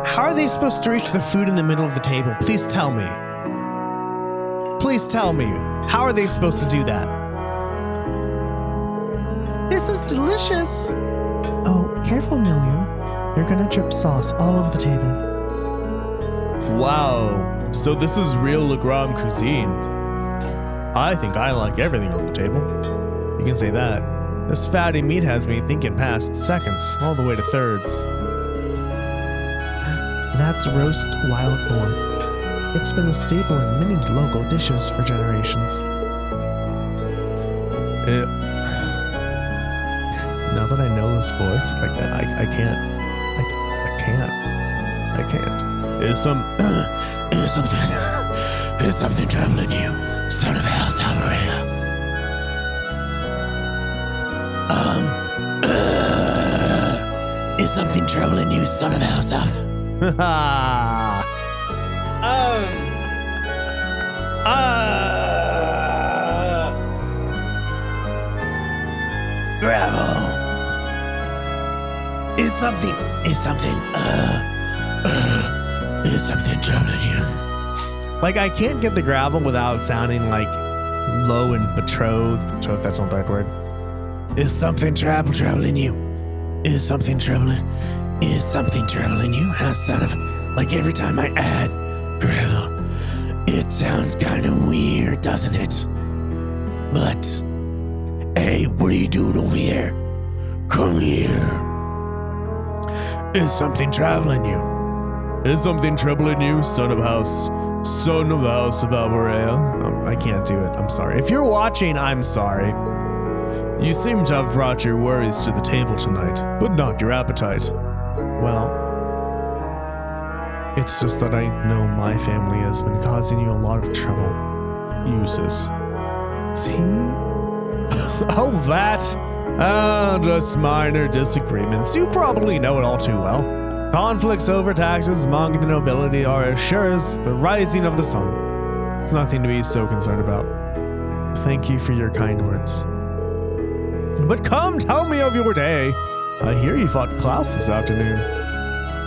How are they supposed to reach the food in the middle of the table? Please tell me. Please tell me. How are they supposed to do that? This is delicious. Oh, careful, Milliam. You're gonna drip sauce all over the table. Wow. So this is real Legram cuisine. I think I like everything on the table. You can say that. This fatty meat has me thinking past seconds, all the way to thirds. That's roast wild boar. It's been a staple in many local dishes for generations. Now that I know this voice, like I can't. Is something troubling you, son of House Almeria? Is something troubling you, son of House Gravel. Is something troubling you? Like, I can't get the gravel without sounding like low and betrothed. Betrothed, that's not the right word. Is something troubling you? Is something troubling you? How son of... Like, every time I add gravel, it sounds kind of weird, doesn't it? But, hey, what are you doing over here? Come here. Is something troubling you? Is something troubling you, son of the house of Alvarea? I can't do it. I'm sorry. If you're watching, I'm sorry. You seem to have brought your worries to the table tonight, but not your appetite. Well, it's just that I know my family has been causing you a lot of trouble. Uses. Is he? Oh, that? Just minor disagreements. You probably know it all too well. Conflicts over taxes among the nobility are as sure as the rising of the sun. It's nothing to be so concerned about. Thank you for your kind words. But come, tell me of your day. I hear you fought Klaus this afternoon,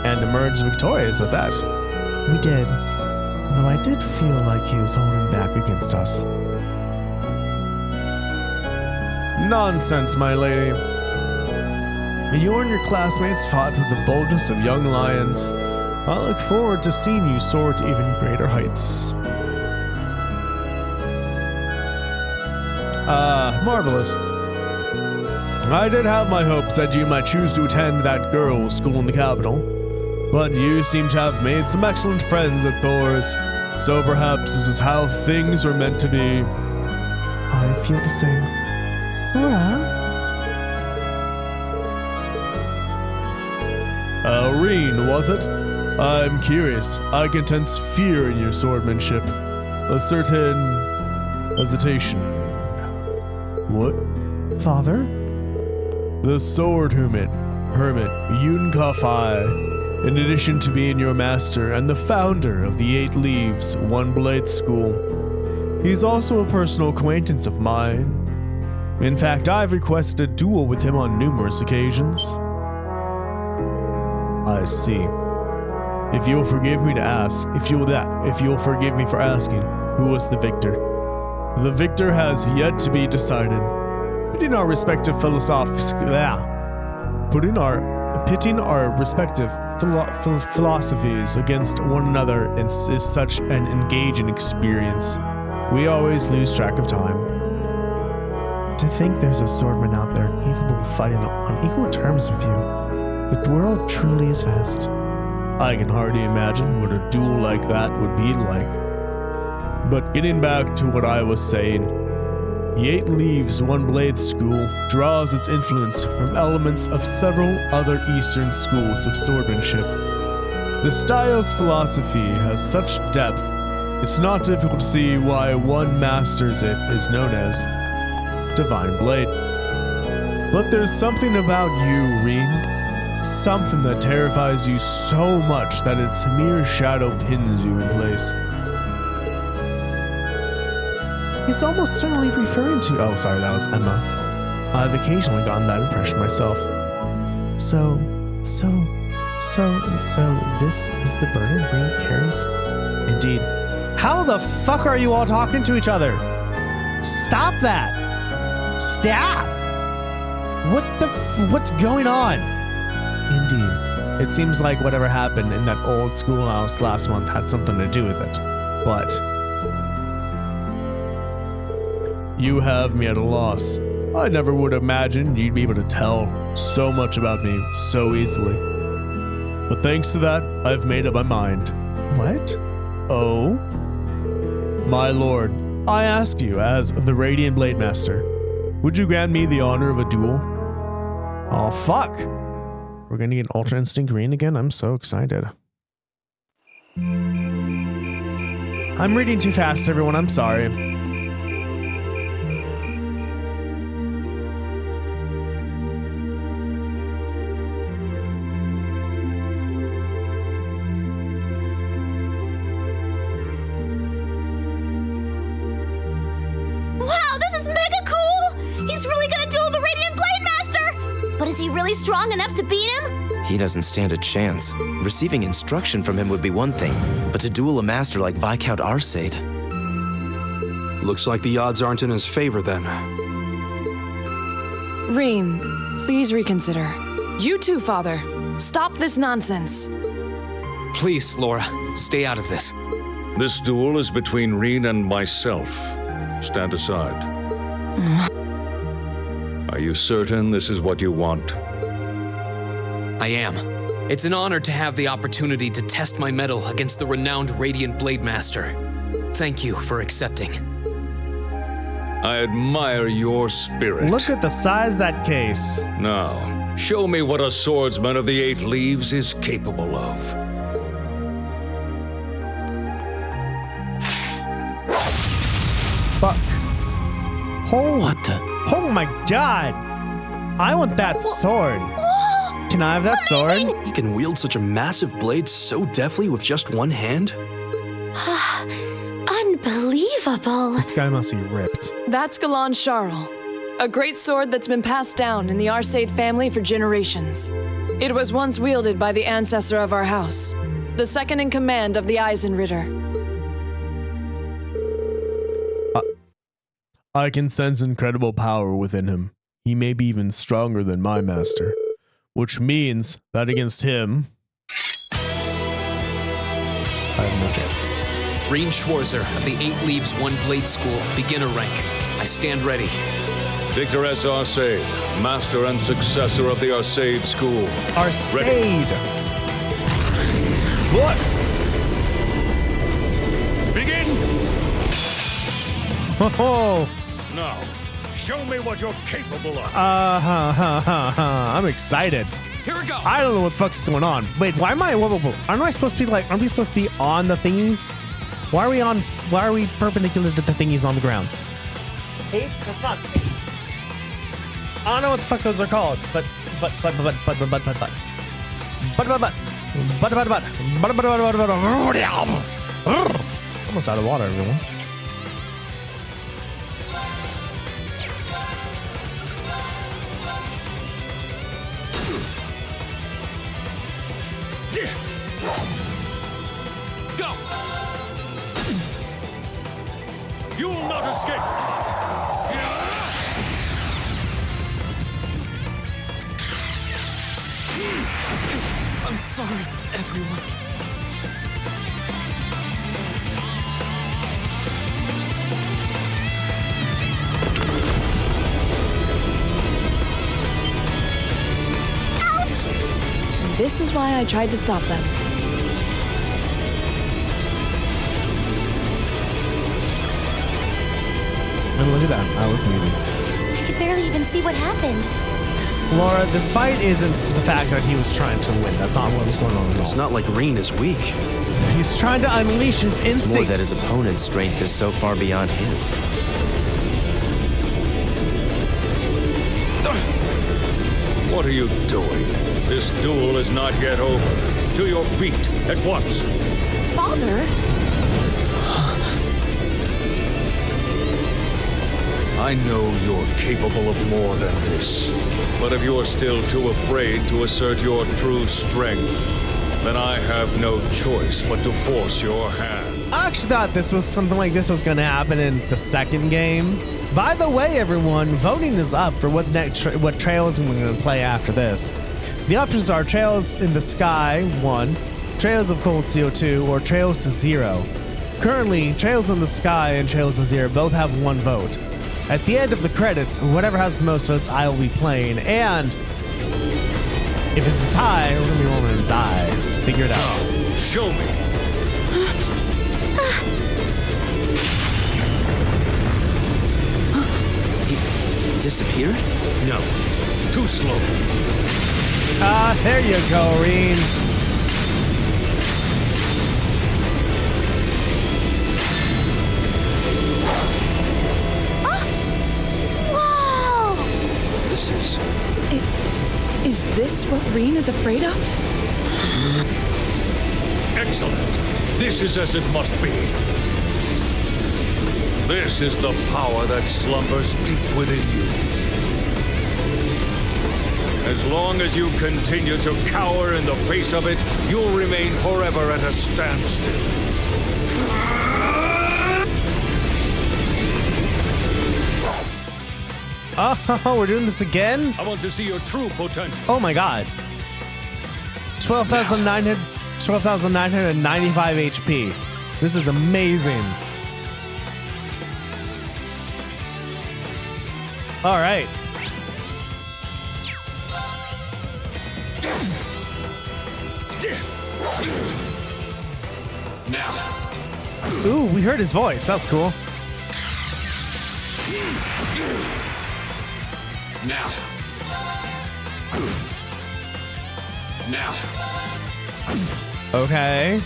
and emerged victorious at that. We did, though I did feel like he was holding back against us. Nonsense, my lady. You and your classmates fought with the boldness of young lions. I look forward to seeing you soar to even greater heights. Marvelous. I did have my hopes that you might choose to attend that girls' school in the capital, but you seem to have made some excellent friends at Thor's, so perhaps this is how things were meant to be. I feel the same. Rean, was it? I'm curious. I can sense fear in your swordmanship. A certain hesitation. What? Father? The sword hermit Yunkafai, in addition to being your master and the founder of the 8 Leaves, One Blade School. He's also a personal acquaintance of mine. In fact, I've requested a duel with him on numerous occasions. I see. If you'll forgive me for asking, who was the victor? The victor has yet to be decided. Pitting our respective philosophies against one another is such an engaging experience. We always lose track of time. To think there's a swordman out there capable of fighting on equal terms with you. The world truly is vast. I can hardly imagine what a duel like that would be like. But getting back to what I was saying, the 8 Leaves One Blade School draws its influence from elements of several other Eastern schools of swordsmanship. The style's philosophy has such depth, it's not difficult to see why one masters it is known as Divine Blade. But there's something about you, Rean. Something that terrifies you so much that its mere shadow pins you in place. He's almost certainly referring to... Oh, sorry, that was Emma. I've occasionally gotten that impression myself. So this is the burden Rean carries? Indeed. How the fuck are you all talking to each other? Stop that! Stop! What's going on? Indeed. It seems like whatever happened in that old schoolhouse last month had something to do with it. But... You have me at a loss. I never would imagine you'd be able to tell so much about me so easily. But thanks to that, I've made up my mind. What? Oh? My lord, I ask you, as the Radiant Blade Master, would you grant me the honor of a duel? Oh, fuck. We're gonna get Ultra Instinct Rean again? I'm so excited. I'm reading too fast, everyone. I'm sorry. Wow, this is mega cool! He's really gonna duel the Radiant Blade Master! But is he really strong enough to beat him? He doesn't stand a chance. Receiving instruction from him would be one thing, but to duel a master like Viscount Arsaid... Looks like the odds aren't in his favor then. Rean, please reconsider. You too, Father. Stop this nonsense. Please, Laura, stay out of this. This duel is between Rean and myself. Stand aside. Are you certain this is what you want? I am. It's an honor to have the opportunity to test my mettle against the renowned Radiant Blade Master. Thank you for accepting. I admire your spirit. Look at the size of that case. Now, show me what a swordsman of the 8 leaves is capable of. Fuck. Oh, What the? oh my god. I want that sword. Can I have that sword? He can wield such a massive blade so deftly with just one hand? Unbelievable. This guy must be ripped. That's Galan Charles, a great sword that's been passed down in the Arsaid family for generations. It was once wielded by the ancestor of our house, the second in command of the Eisenritter. I can sense incredible power within him. He may be even stronger than my master, which means that against him, I have no chance. Rean Schwarzer of the 8 Leaves 1 Blade School, beginner rank. I stand ready. Victor S. Arsaid, master and successor of the Arsaid School. Arsaid! What? Begin! Oh, Now, show me what you're capable of. I'm excited. Here we go! I don't know what the fuck's going on. Wait, why am I? Whoa. Aren't we supposed to be on the thingies? Why are we perpendicular to the thingies on the ground? Tape? That's not tape. I don't know what the fuck those are called, but. Almost out of water, everyone. Go! You will not escape! I'm sorry, everyone. This is why I tried to stop them. And look at that, I was muted. I could barely even see what happened. Laura, this fight isn't the fact that he was trying to win. That's not what was going on at all. It's not like Rean is weak. He's trying to unleash his It's more that instincts. his opponent's strength is so far beyond his. What are you doing? This duel is not yet over. To your feet, at once. Father? I know you're capable of more than this. But if you're still too afraid to assert your true strength, then I have no choice but to force your hand. I actually thought this was something like this was going to happen in the second game. By the way, everyone, voting is up for what trails we're going to play after this. The options are Trails in the Sky 1, Trails of Cold Steel 2, or Trails to Zero. Currently, Trails in the Sky and Trails to Zero both have 1 vote. At the end of the credits, whatever has the most votes, I will be playing. And if it's a tie, we're gonna be rolling to die. Figure it out. Show me. He disappeared? No, too slow. There you go, Rean. Whoa! This is... Is this what Rean is afraid of? Excellent. This is as it must be. This is the power that slumbers deep within you. As long as you continue to cower in the face of it, you'll remain forever at a standstill. Oh, we're doing this again? I want to see your true potential. Oh my god. 12,995 HP. This is amazing. All right. Now. Ooh, we heard his voice. That's cool. Now. Now. Okay.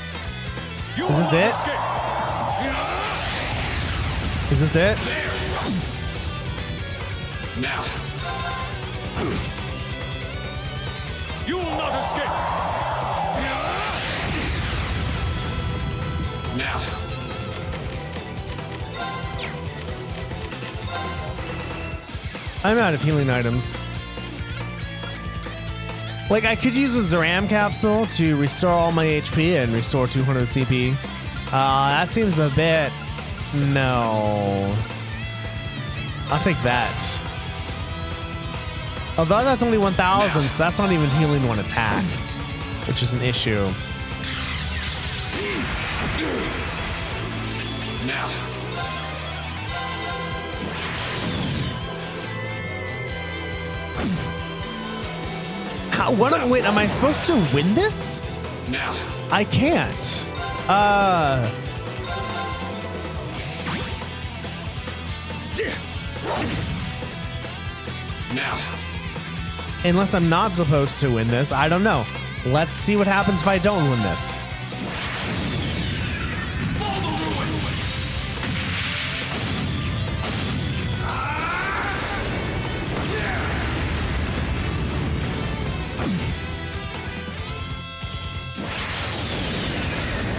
Is this it? Is this it? Now. You will not escape. Now. I'm out of healing items. Like, I could use a Zeram capsule to restore all my HP and restore 200 CP. That seems a bit... No. I'll take that. Although that's only 1,000, so that's not even healing one attack, which is an issue. Now. Wait, am I supposed to win this? Now. I can't. Now. Unless I'm not supposed to win this, I don't know. Let's see what happens if I don't win this.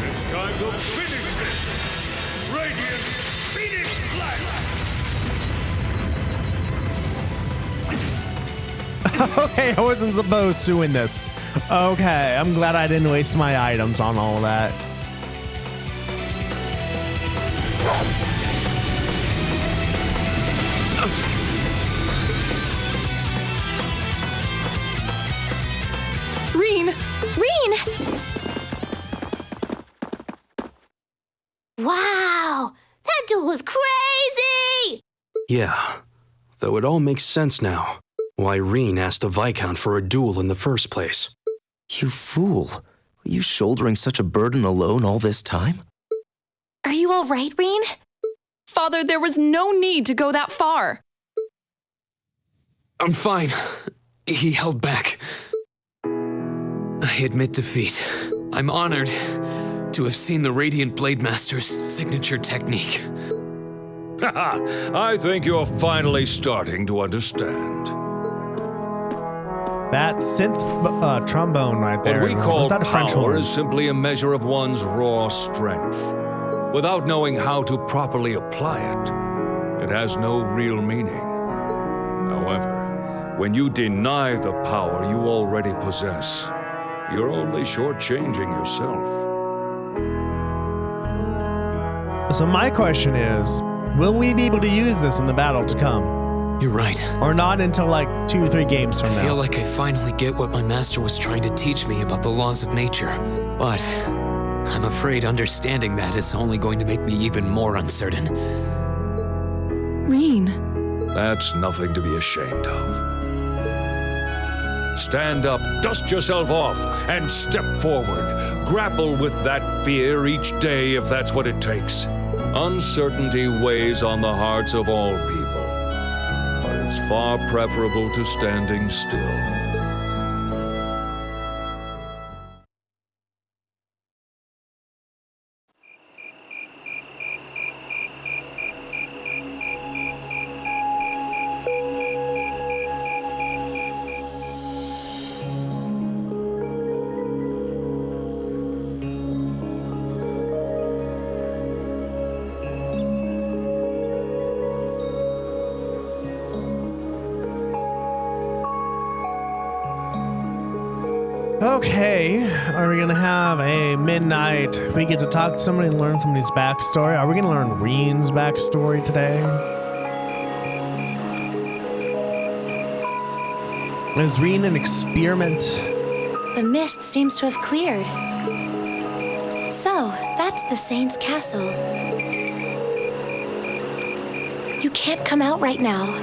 It's time to finish this. Radiant Phoenix Blast. Okay, I wasn't supposed to win this. Okay, I'm glad I didn't waste my items on all of that. Rean! Rean! Wow! That duel was crazy! Yeah, though it all makes sense now. Why Rean asked the Viscount for a duel in the first place. You fool. Were you shouldering such a burden alone all this time? Are you all right, Rean? Father, there was no need to go that far. I'm fine. He held back. I admit defeat. I'm honored to have seen the Radiant Blade Master's signature technique. I think you're finally starting to understand. That synth trombone right there. What we call Was that a French power horn? is simply a measure of one's raw strength. Without knowing how to properly apply it, it has no real meaning. However, when you deny the power you already possess, you're only shortchanging yourself. So my question is, will we be able to use this in the battle to come? You're right. Or not until like 2 or 3 games from I now? feel like I finally get what my master was trying to teach me about the laws of nature. But I'm afraid understanding that is only going to make me even more uncertain. Rean, That's nothing to be ashamed of. Stand up, dust yourself off, and step forward. Grapple with that fear each day if that's what it takes. Uncertainty weighs on the hearts of all people, but it's far preferable to standing still. Okay, are we gonna have a midnight? We get to talk to somebody and learn somebody's backstory. Are we gonna learn Rean's backstory today? Is Rean an experiment? The mist seems to have cleared. So, that's the Saint's castle. You can't come out right now.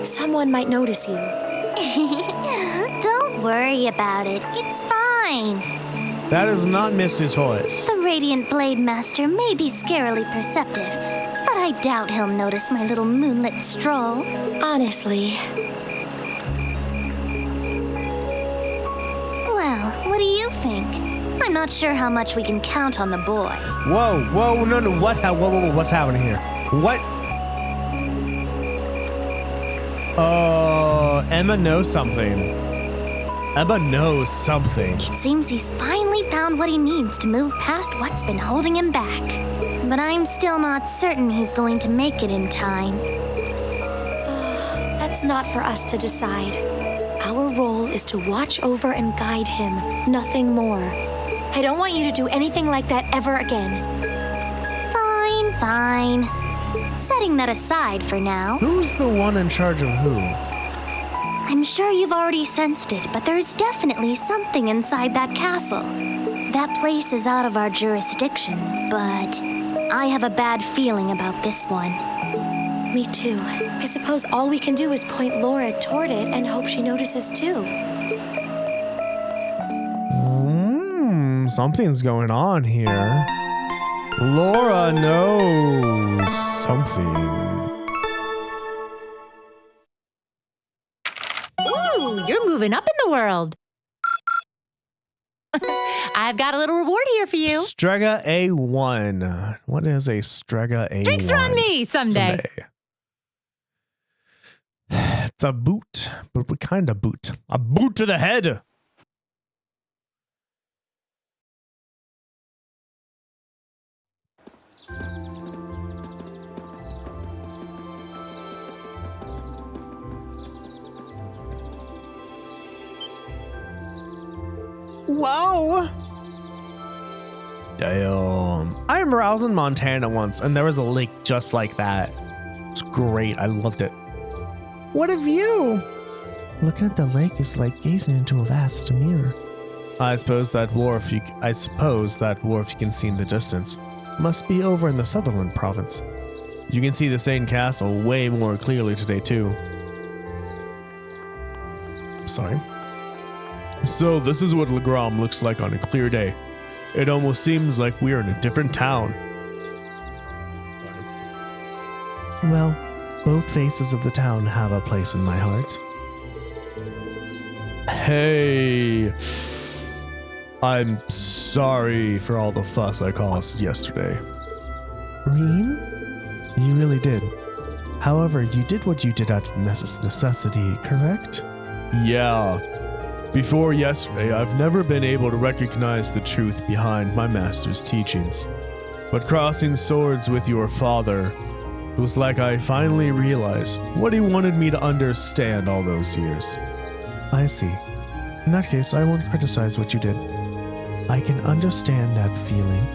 Someone might notice you. Don't worry about it. It's fine. That is not Misty's voice. The Radiant Blade Master may be scarily perceptive, but I doubt he'll notice my little moonlit stroll. Honestly. Well, what do you think? I'm not sure how much we can count on the boy. Whoa, whoa, no, what? Whoa, what's happening here? What? Oh, Emma knows something. Emma knows something. It seems he's finally found what he needs to move past what's been holding him back. But I'm still not certain he's going to make it in time. That's not for us to decide. Our role is to watch over and guide him, nothing more. I don't want you to do anything like that ever again. Fine. Setting that aside for now. Who's the one in charge of who? I'm sure you've already sensed it, but there's definitely something inside that castle. That place is out of our jurisdiction, but I have a bad feeling about this one. Me too. I suppose all we can do is point Laura toward it and hope she notices too. Something's going on here. Laura knows something. Ooh, you're moving up in the world. I've got a little reward here for you. Strega A1. What is a Strega A1? Drinks are on me someday. It's a boot. But what kind of boot? A boot to the head. Whoa! Damn. I remember I was in Montana once, and there was a lake just like that. It's great. I loved it. What a view! Looking at the lake is like gazing into a vast mirror. I suppose that wharf you can see in the distance must be over in the Sutherland province. You can see the Saint Castle way more clearly today too. Sorry. So this is what Legram looks like on a clear day. It almost seems like we're in a different town. Well, both faces of the town have a place in my heart. Hey, I'm sorry for all the fuss I caused yesterday. Rean? You really did. However, you did what you did out of necessity, correct? Yeah. Before yesterday, I've never been able to recognize the truth behind my master's teachings. But crossing swords with your father, it was like I finally realized what he wanted me to understand all those years. I see. In that case, I won't criticize what you did. I can understand that feeling,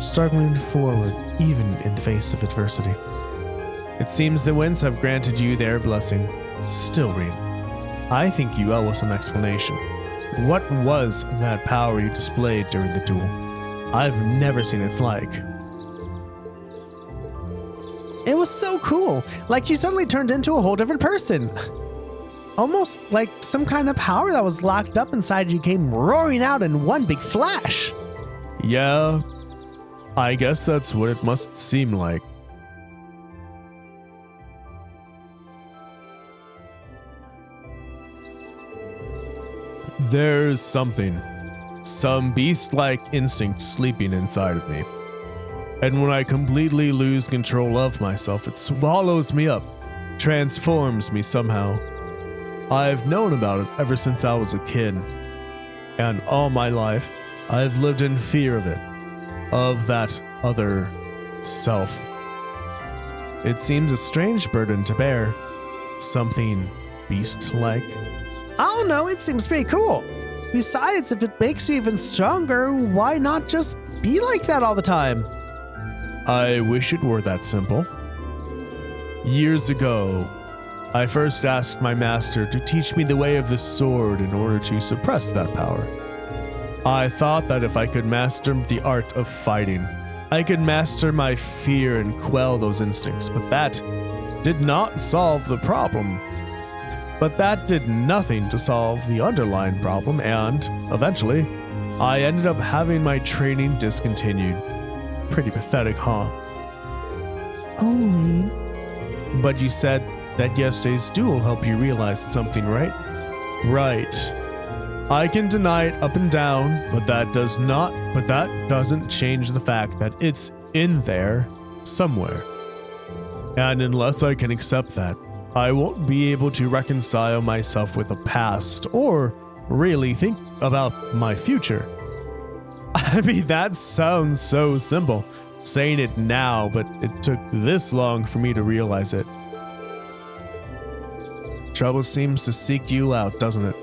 struggling forward even in the face of adversity. It seems the winds have granted you their blessing. Still, Rean, I think you owe us an explanation. What was that power you displayed during the duel? I've never seen its like. It was so cool. Like she suddenly turned into a whole different person. Almost like some kind of power that was locked up inside you came roaring out in one big flash. Yeah, I guess that's what it must seem like. There's something, some beast-like instinct sleeping inside of me. And when I completely lose control of myself, it swallows me up, transforms me somehow. I've known about it ever since I was a kid. And all my life, I've lived in fear of it, of that other self. It seems a strange burden to bear, something beast-like. I don't know, it seems pretty cool. Besides, if it makes you even stronger, why not just be like that all the time? I wish it were that simple. Years ago, I first asked my master to teach me the way of the sword in order to suppress that power. I thought that if I could master the art of fighting, I could master my fear and quell those instincts, but that did not solve the problem. But that did nothing to solve the underlying problem, and eventually, I ended up having my training discontinued. Pretty pathetic, huh? Oh, Rean. But you said that yesterday's duel helped you realize something, right? Right. I can deny it up and down, but that doesn't change the fact that it's in there somewhere. And unless I can accept that, I won't be able to reconcile myself with the past or really think about my future. I mean, that sounds so simple, saying it now, but it took this long for me to realize it. Trouble seems to seek you out, doesn't it?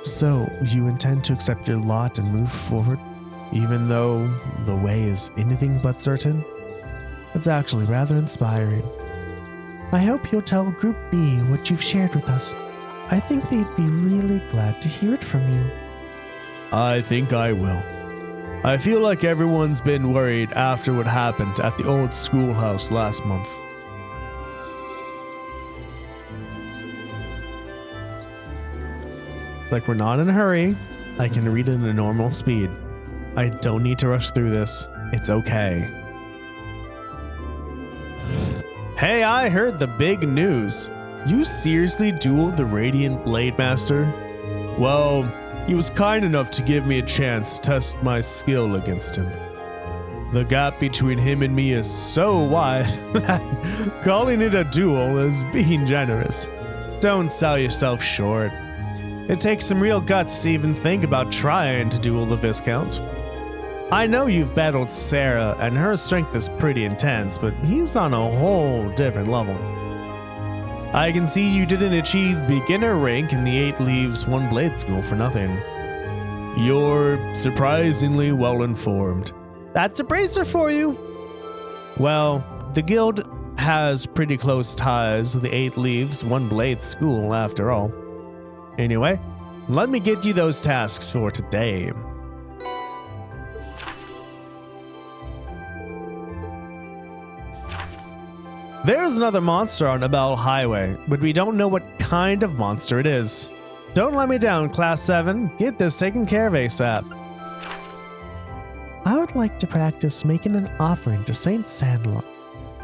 So, you intend to accept your lot and move forward, even though the way is anything but certain? It's actually rather inspiring. I hope you'll tell Group B what you've shared with us. I think they'd be really glad to hear it from you. I think I will. I feel like everyone's been worried after what happened at the old schoolhouse last month. Like we're not in a hurry. I can read it in a normal speed. I don't need to rush through this. It's okay. Hey, I heard the big news. You seriously dueled the Radiant Blade Master? Well, he was kind enough to give me a chance to test my skill against him. The gap between him and me is so wide that calling it a duel is being generous. Don't sell yourself short. It takes some real guts to even think about trying to duel the Viscount. I know you've battled Sarah, and her strength is pretty intense, but he's on a whole different level. I can see you didn't achieve beginner rank in the 8 Leaves 1 Blade School for nothing. You're surprisingly well informed. That's a bracer for you. Well, the guild has pretty close ties to the 8 Leaves 1 Blade School after all. Anyway, let me get you those tasks for today. There's another monster on Abel Highway, but we don't know what kind of monster it is. Don't let me down, Class 7. Get this taken care of ASAP. I would like to practice making an offering to Saint Sandlot.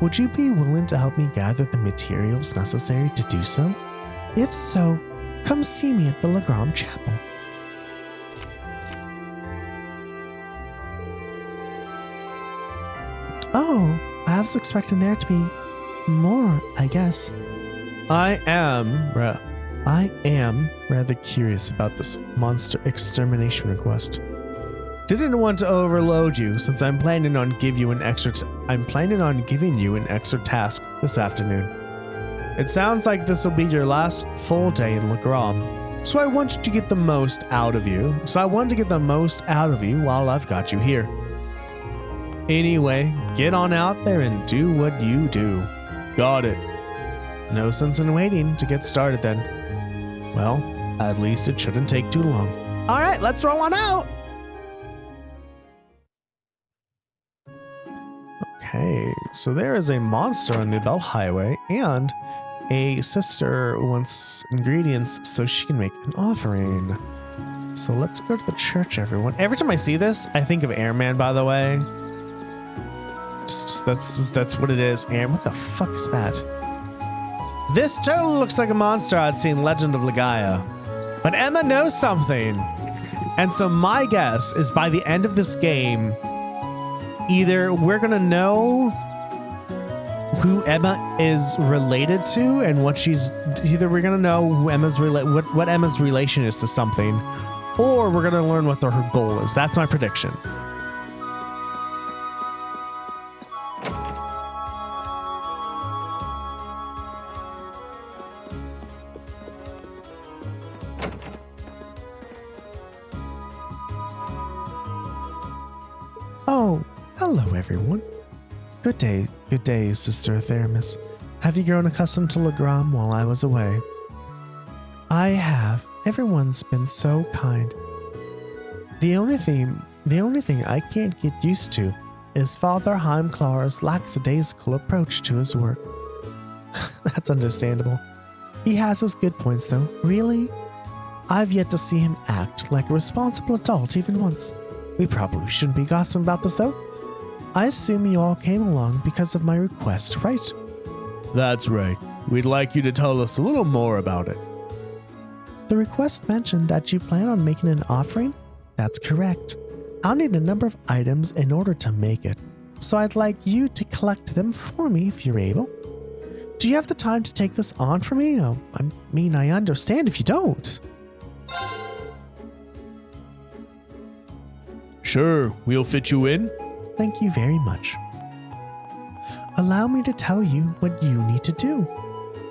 Would you be willing to help me gather the materials necessary to do so? If so, come see me at the Legram Chapel. Oh, I was expecting there to be more, I guess. I am rather curious about this monster extermination request. Didn't want to overload you since I'm planning on giving you an extra task this afternoon. It sounds like this will be your last full day in Legram, so I wanted to get the most out of you. While I've got you here. Anyway, get on out there and do what you do. Got it. No sense in waiting to get started then. Well, at least it shouldn't take too long. All right, let's roll on out. Okay, so there is a monster on the Belt Highway, and a sister wants ingredients so she can make an offering. So let's go to the church, everyone. Every time I see this, I think of Airman, by the way. That's what it is. Airman, what the fuck is that? This totally looks like a monster I'd seen in Legend of Legaia. But Emma knows something. And so my guess is by the end of this game, either we're gonna know who Emma is related to and what she's, either we're gonna know who Emma's what Emma's relation is to something, or we're gonna learn what her goal is. That's my prediction. Oh, hello everyone. Good day, Sister Theramis. Have you grown accustomed to Legram while I was away? I have. Everyone's been so kind. The only thing I can't get used to is Father Heimklar's lackadaisical approach to his work. That's understandable. He has his good points though. Really? I've yet to see him act like a responsible adult even once. We probably shouldn't be gossiping about this though. I assume you all came along because of my request, right? That's right. We'd like you to tell us a little more about it. The request mentioned that you plan on making an offering? That's correct. I'll need a number of items in order to make it, so I'd like you to collect them for me if you're able. Do you have the time to take this on for me? I mean, I understand if you don't. Sure, we'll fit you in. Thank you very much. Allow me to tell you what you need to do.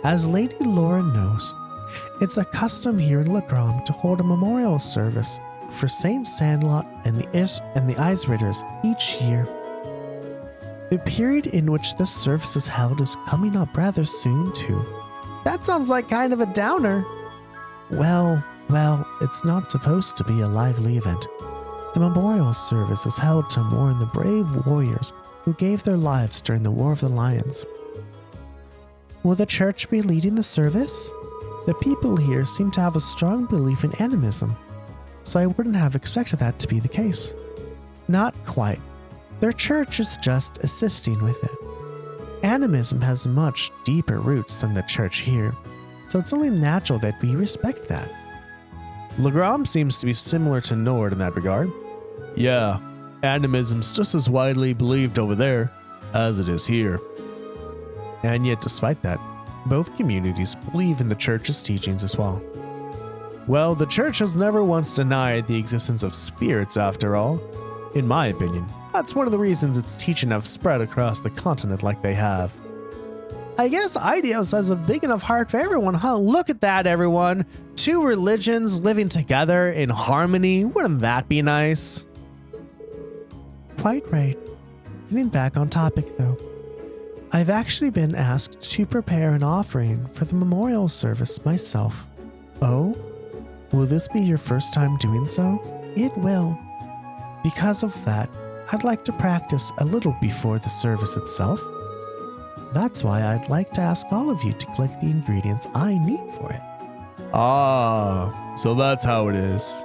As Lady Laura knows, it's a custom here in Legram to hold a memorial service for Saint Sandlot and the Eisritters each year. The period in which this service is held is coming up rather soon too. That sounds like kind of a downer. Well, it's not supposed to be a lively event. The memorial service is held to mourn the brave warriors who gave their lives during the War of the Lions. Will the church be leading the service? The people here seem to have a strong belief in animism, so I wouldn't have expected that to be the case. Not quite. Their church is just assisting with it. Animism has much deeper roots than the church here, so it's only natural that we respect that. Legram seems to be similar to Nord in that regard. Yeah, animism's just as widely believed over there as it is here. And yet, despite that, both communities believe in the church's teachings as well. Well, the church has never once denied the existence of spirits after all. In my opinion, that's one of the reasons its teaching have spread across the continent like they have. I guess Eidos has a big enough heart for everyone, huh? Look at that, everyone. 2 religions living together in harmony. Wouldn't that be nice? Quite right. Getting back on topic, though. I've actually been asked to prepare an offering for the memorial service myself. Oh? Will this be your first time doing so? It will. Because of that, I'd like to practice a little before the service itself. That's why I'd like to ask all of you to collect the ingredients I need for it. Ah, so that's how it is.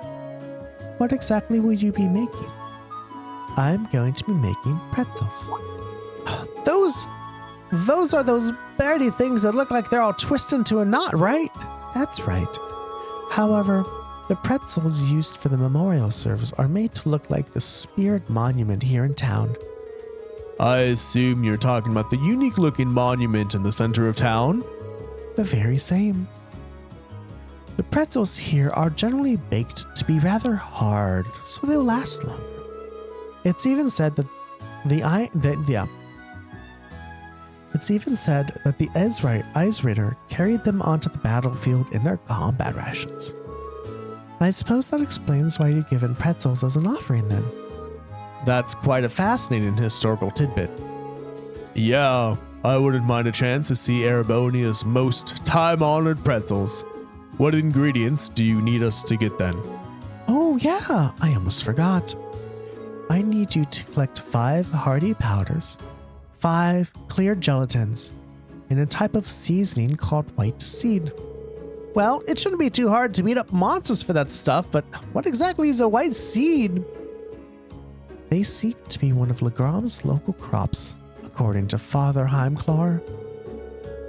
What exactly will you be making? I'm going to be making pretzels. Those are those birdy things that look like they're all twisted into a knot, right? That's right. However, the pretzels used for the memorial service are made to look like the spirit monument here in town. I assume you're talking about the unique-looking monument in the center of town? The very same. The pretzels here are generally baked to be rather hard, so they'll last longer. It's even said that the Eisritter carried them onto the battlefield in their combat rations. I suppose that explains why you're given pretzels as an offering then. That's quite a fascinating historical tidbit. Yeah, I wouldn't mind a chance to see Erebonia's most time-honored pretzels. What ingredients do you need us to get then? Oh yeah, I almost forgot. I need you to collect 5 hearty powders, 5 clear gelatins, and a type of seasoning called white seed. Well, it shouldn't be too hard to beat up monsters for that stuff, but what exactly is a white seed? They seem to be one of Legram's local crops, according to Father Heimklar.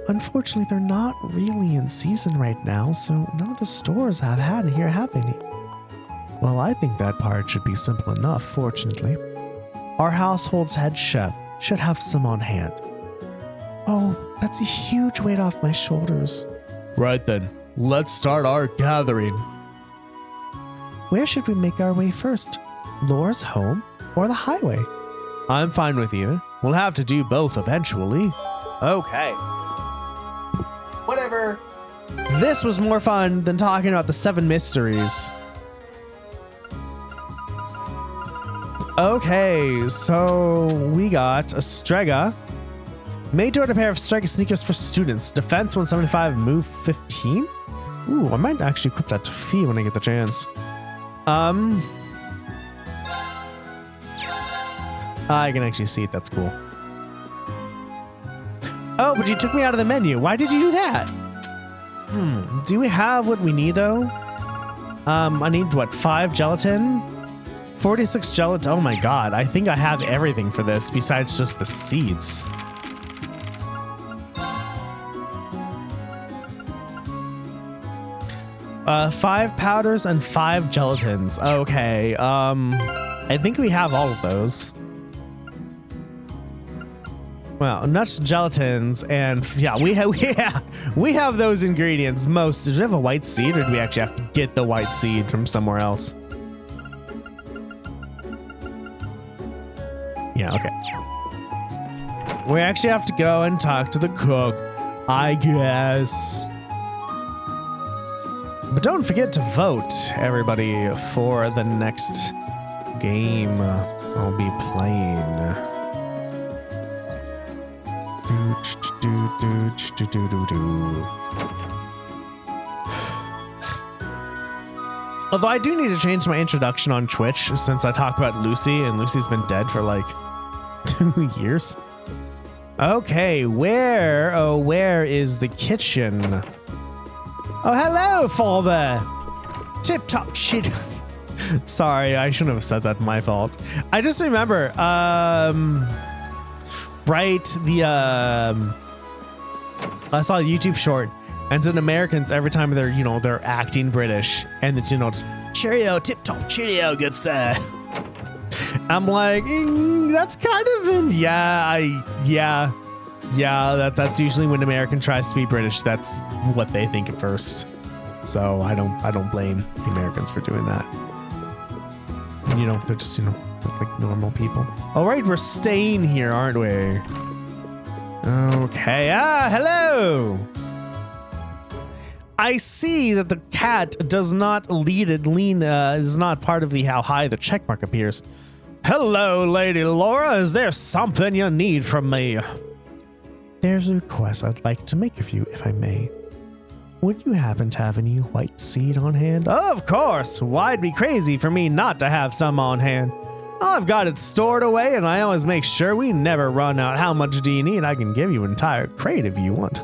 Unfortunately, they're not really in season right now, so none of the stores have any. Well, I think that part should be simple enough, fortunately. Our household's head chef should have some on hand. Oh, that's a huge weight off my shoulders. Right then, let's start our gathering. Where should we make our way first? Laura's home or the highway? I'm fine with either. We'll have to do both eventually. Okay. Whatever. This was more fun than talking about the 7 mysteries. Okay, so we got a Strega. Made to order a pair of Strega sneakers for students. Defense 175, move 15? Ooh, I might actually equip that to Fee when I get the chance. I can actually see it. That's cool. Oh, but you took me out of the menu. Why did you do that? Do we have what we need, though? I need, what, 5 gelatin? 46 gelatin. Oh, my God. I think I have everything for this besides just the seeds. Five powders and 5 gelatins. Okay. I think we have all of those. Well, nuts, gelatins, and yeah, we have those ingredients. Most. Do we have a white seed, or do we actually have to get the white seed from somewhere else? Yeah. Okay. We actually have to go and talk to the cook, I guess. But don't forget to vote, everybody, for the next game I'll be playing. Although I do need to change my introduction on Twitch since I talk about Lucy, and Lucy's been dead for like 2 years. Okay, where is the kitchen? Oh, hello, father. Tip top shit. Sorry, I shouldn't have said that. My fault. I just remember, right, I saw a YouTube short, and it's in Americans every time they're acting British, and it's, it's cheerio, tip top, cheerio, good sir. I'm like, that's kind of that's usually when American tries to be British. That's what they think at first. So I don't blame the Americans for doing that. And, they're just like normal people. All right, we're staying here, aren't we? Okay. Hello. I see that the cat does not is not part of the how high the checkmark appears. Hello, Lady Laura. Is there something you need from me? There's a request I'd like to make of you, if I may. Would you happen to have any white seed on hand? Of course. Why, it'd be crazy for me not to have some on hand. I've got it stored away, and I always make sure we never run out. How much do you need? I can give you an entire crate if you want.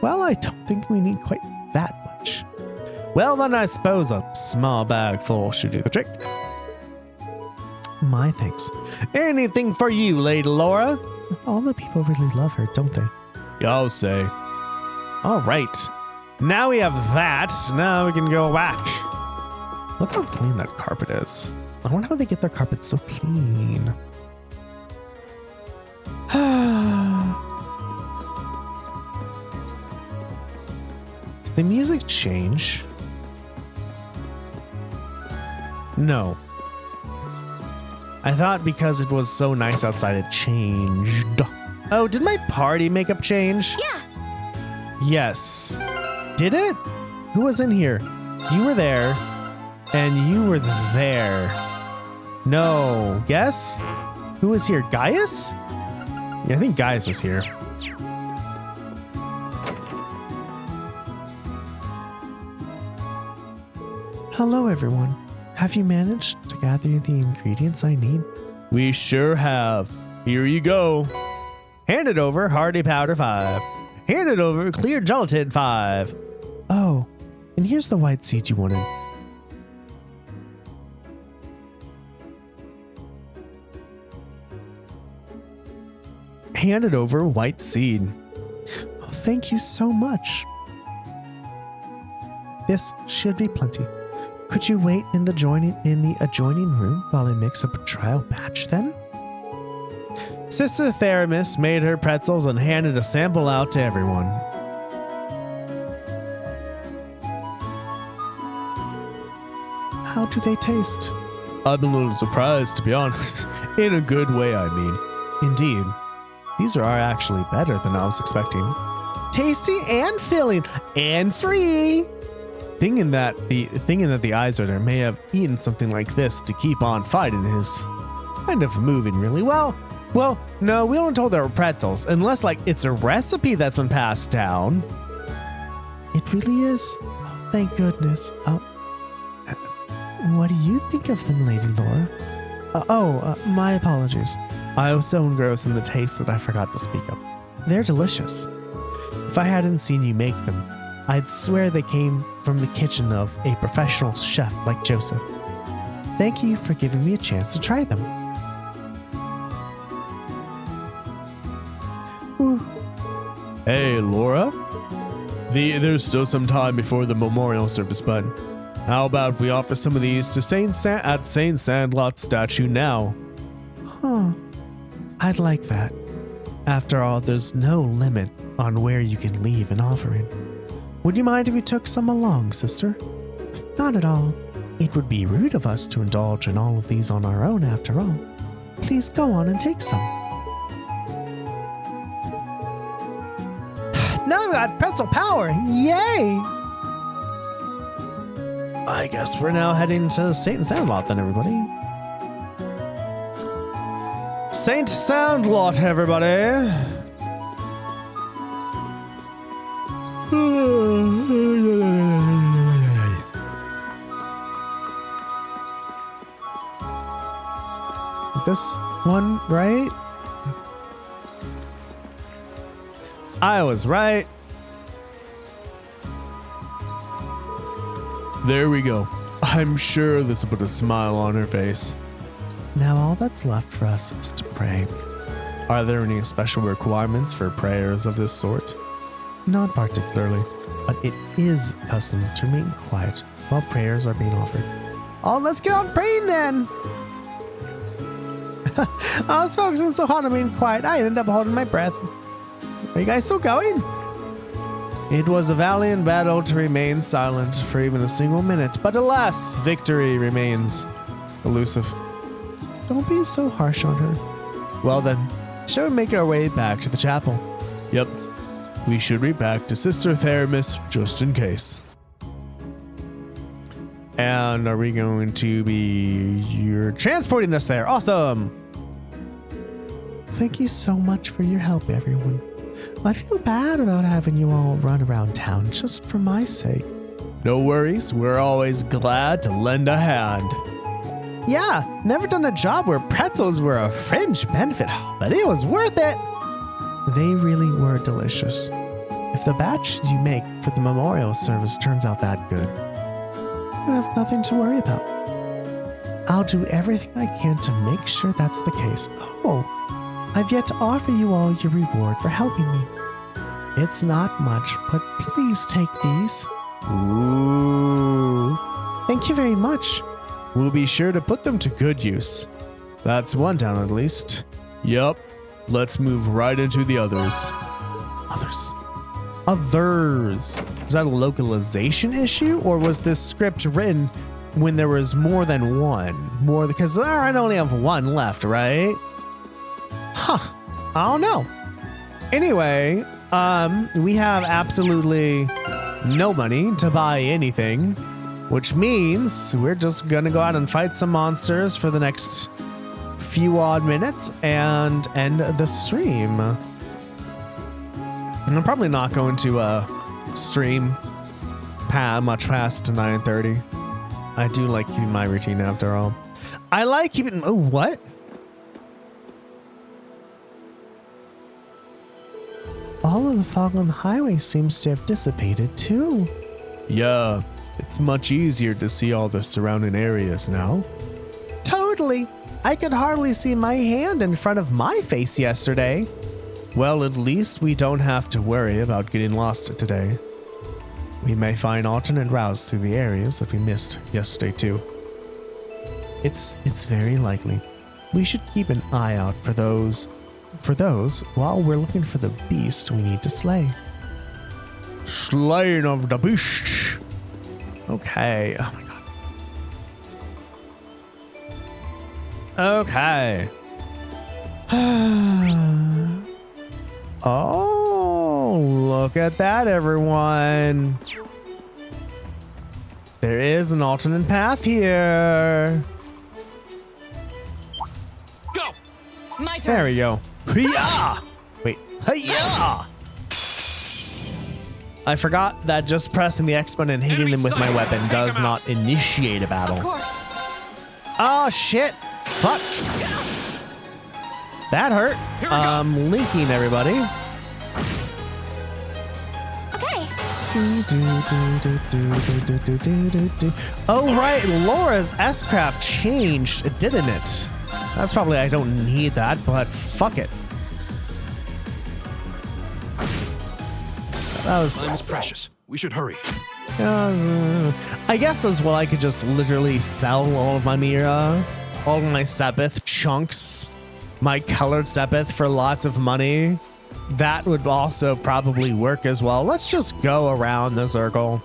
Well, I don't think we need quite that much. Well, then I suppose a small bag full should do the trick. My thanks. Anything for you, Lady Laura? All the people really love her, don't they? Y'all say. All right. Now we have that. Now we can go back. Look how clean that carpet is. I wonder how they get their carpet so clean. Did the music change? No. I thought because it was so nice outside it changed. Oh, did my party makeup change? Yeah. Yes. Did it? Who was in here? You were there. And you were there. No. Guess? Who was here? Gaius? Yeah, I think Gaius was here. Hello, everyone. Have you managed to gather the ingredients I need? We sure have. Here you go. Handed over Hardy Powder 5. Handed over Clear Gelatin 5. Oh, and here's the white seed you wanted. Handed over white seed. Oh, thank you so much. This should be plenty. Could you wait in the adjoining room while I mix up a trial batch then? Sister Theramis made her pretzels and handed a sample out to everyone. How do they taste? I'm a little surprised, to be honest. In a good way, I mean. Indeed. These are actually better than I was expecting. Tasty and filling and free. Thinking that the eyes rider may have eaten something like this to keep on fighting is kind of moving really well. Well, no, we weren't told there were pretzels, unless like it's a recipe that's been passed down. It really is. Oh, thank goodness. What do you think of them, Lady Laura? My apologies. I was so engrossed in the taste that I forgot to speak up. They're delicious. If I hadn't seen you make them, I'd swear they came from the kitchen of a professional chef like Joseph. Thank you for giving me a chance to try them. Ooh. Hey, Laura. There's still some time before the memorial service, but how about we offer some of these to Saint Sandlot's statue now? Huh. I'd like that. After all, there's no limit on where you can leave an offering. Would you mind if we took some along, sister? Not at all. It would be rude of us to indulge in all of these on our own after all. Please go on and take some. Now we got pretzel power! Yay! I guess we're now heading to Saint Sandlot then, everybody. Saint Sandlot, everybody! This one, right? I was right. There we go. I'm sure this will put a smile on her face. Now all that's left for us is to pray. Are there any special requirements for prayers of this sort? Not particularly, but it is custom to remain quiet while prayers are being offered. Oh, let's get on praying then! I was focusing so hard on being quiet, I ended up holding my breath. Are you guys still going? It was a valiant battle to remain silent for even a single minute, but alas, victory remains elusive. Don't be so harsh on her. Well then, shall we make our way back to the chapel? Yep, we should be back to Sister Theramis just in case. And are we going to be... You're transporting us there. Awesome. Thank you so much for your help, everyone. I feel bad about having you all run around town just for my sake. No worries. We're always glad to lend a hand. Yeah, never done a job where pretzels were a fringe benefit, but it was worth it. They really were delicious. If the batch you make for the memorial service turns out that good, you have nothing to worry about. I'll do everything I can to make sure that's the case. Oh, I've yet to offer you all your reward for helping me. It's not much, but please take these. Ooh. Thank you very much. We'll be sure to put them to good use. That's one down at least. Yup. Let's move right into the others. Others. Was that a localization issue, or was this script written when there was more than one? Because I only have one left, right? Huh. I don't know. Anyway, we have absolutely no money to buy anything, which means we're just gonna go out and fight some monsters for the next few odd minutes and end the stream. And I'm probably not going to stream much past 9:30. I do like keeping my routine after all. I like keeping... Oh, what? all of the fog on the highway seems to have dissipated too. Yeah, it's much easier to see all the surrounding areas now. Totally. I could hardly see my hand in front of my face yesterday. Well, at least we don't have to worry about getting lost today. We may find alternate routes through the areas that we missed yesterday too. It's very likely. We should keep an eye out for those while we're looking for the beast we need to slay. Slaying of the beast. Okay. Oh my god. Okay. Oh, look at that, everyone. There is an alternate path here. Go! My turn. There we go. Hiya! Wait. Hiya! I forgot that just pressing the X button and hitting them with my weapon does not initiate a battle. Of course. Oh, shit. Fuck. That hurt. Linking everybody. Okay. Oh, right. Laura's S-Craft changed, didn't it? That's probably, I don't need that, but fuck it. That was... Time is precious. We should hurry. I guess as well I could just literally sell all of my Mira, all of my Sepith chunks, my colored Sepith for lots of money. That would also probably work as well. Let's just go around the circle.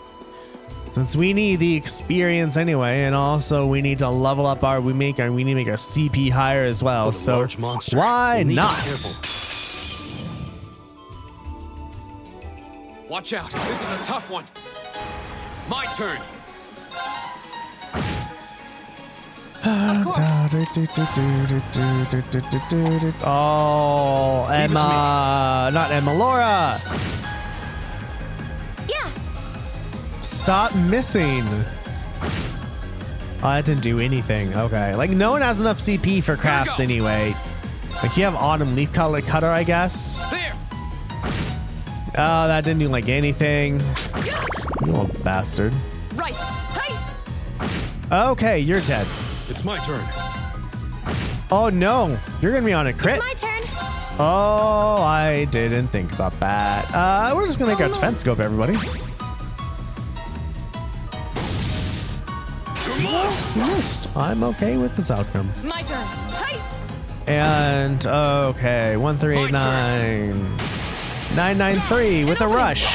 Since we need the experience anyway, and also we need to level up we need to make our CP higher as well. So large monster. Why We'll need to be not? careful. Watch out, this is a tough one. My turn. Of course. Oh, Emma. Not Emma, Laura. Yeah. Stop missing. Oh, that didn't do anything. Okay. Like, no one has enough CP for crafts anyway. Like, you have Autumn Leaf Cutter, I guess. There. Oh, that didn't do, like, anything. You little bastard. Right. Hey. Okay, you're dead. It's my turn. Oh, no. You're going to be on a crit. It's my turn. Oh, I didn't think about that. We're just going to make our defense scope, everybody. You missed. I'm okay with this outcome. My turn. Hey. And, okay, 1389. 993 with a rush.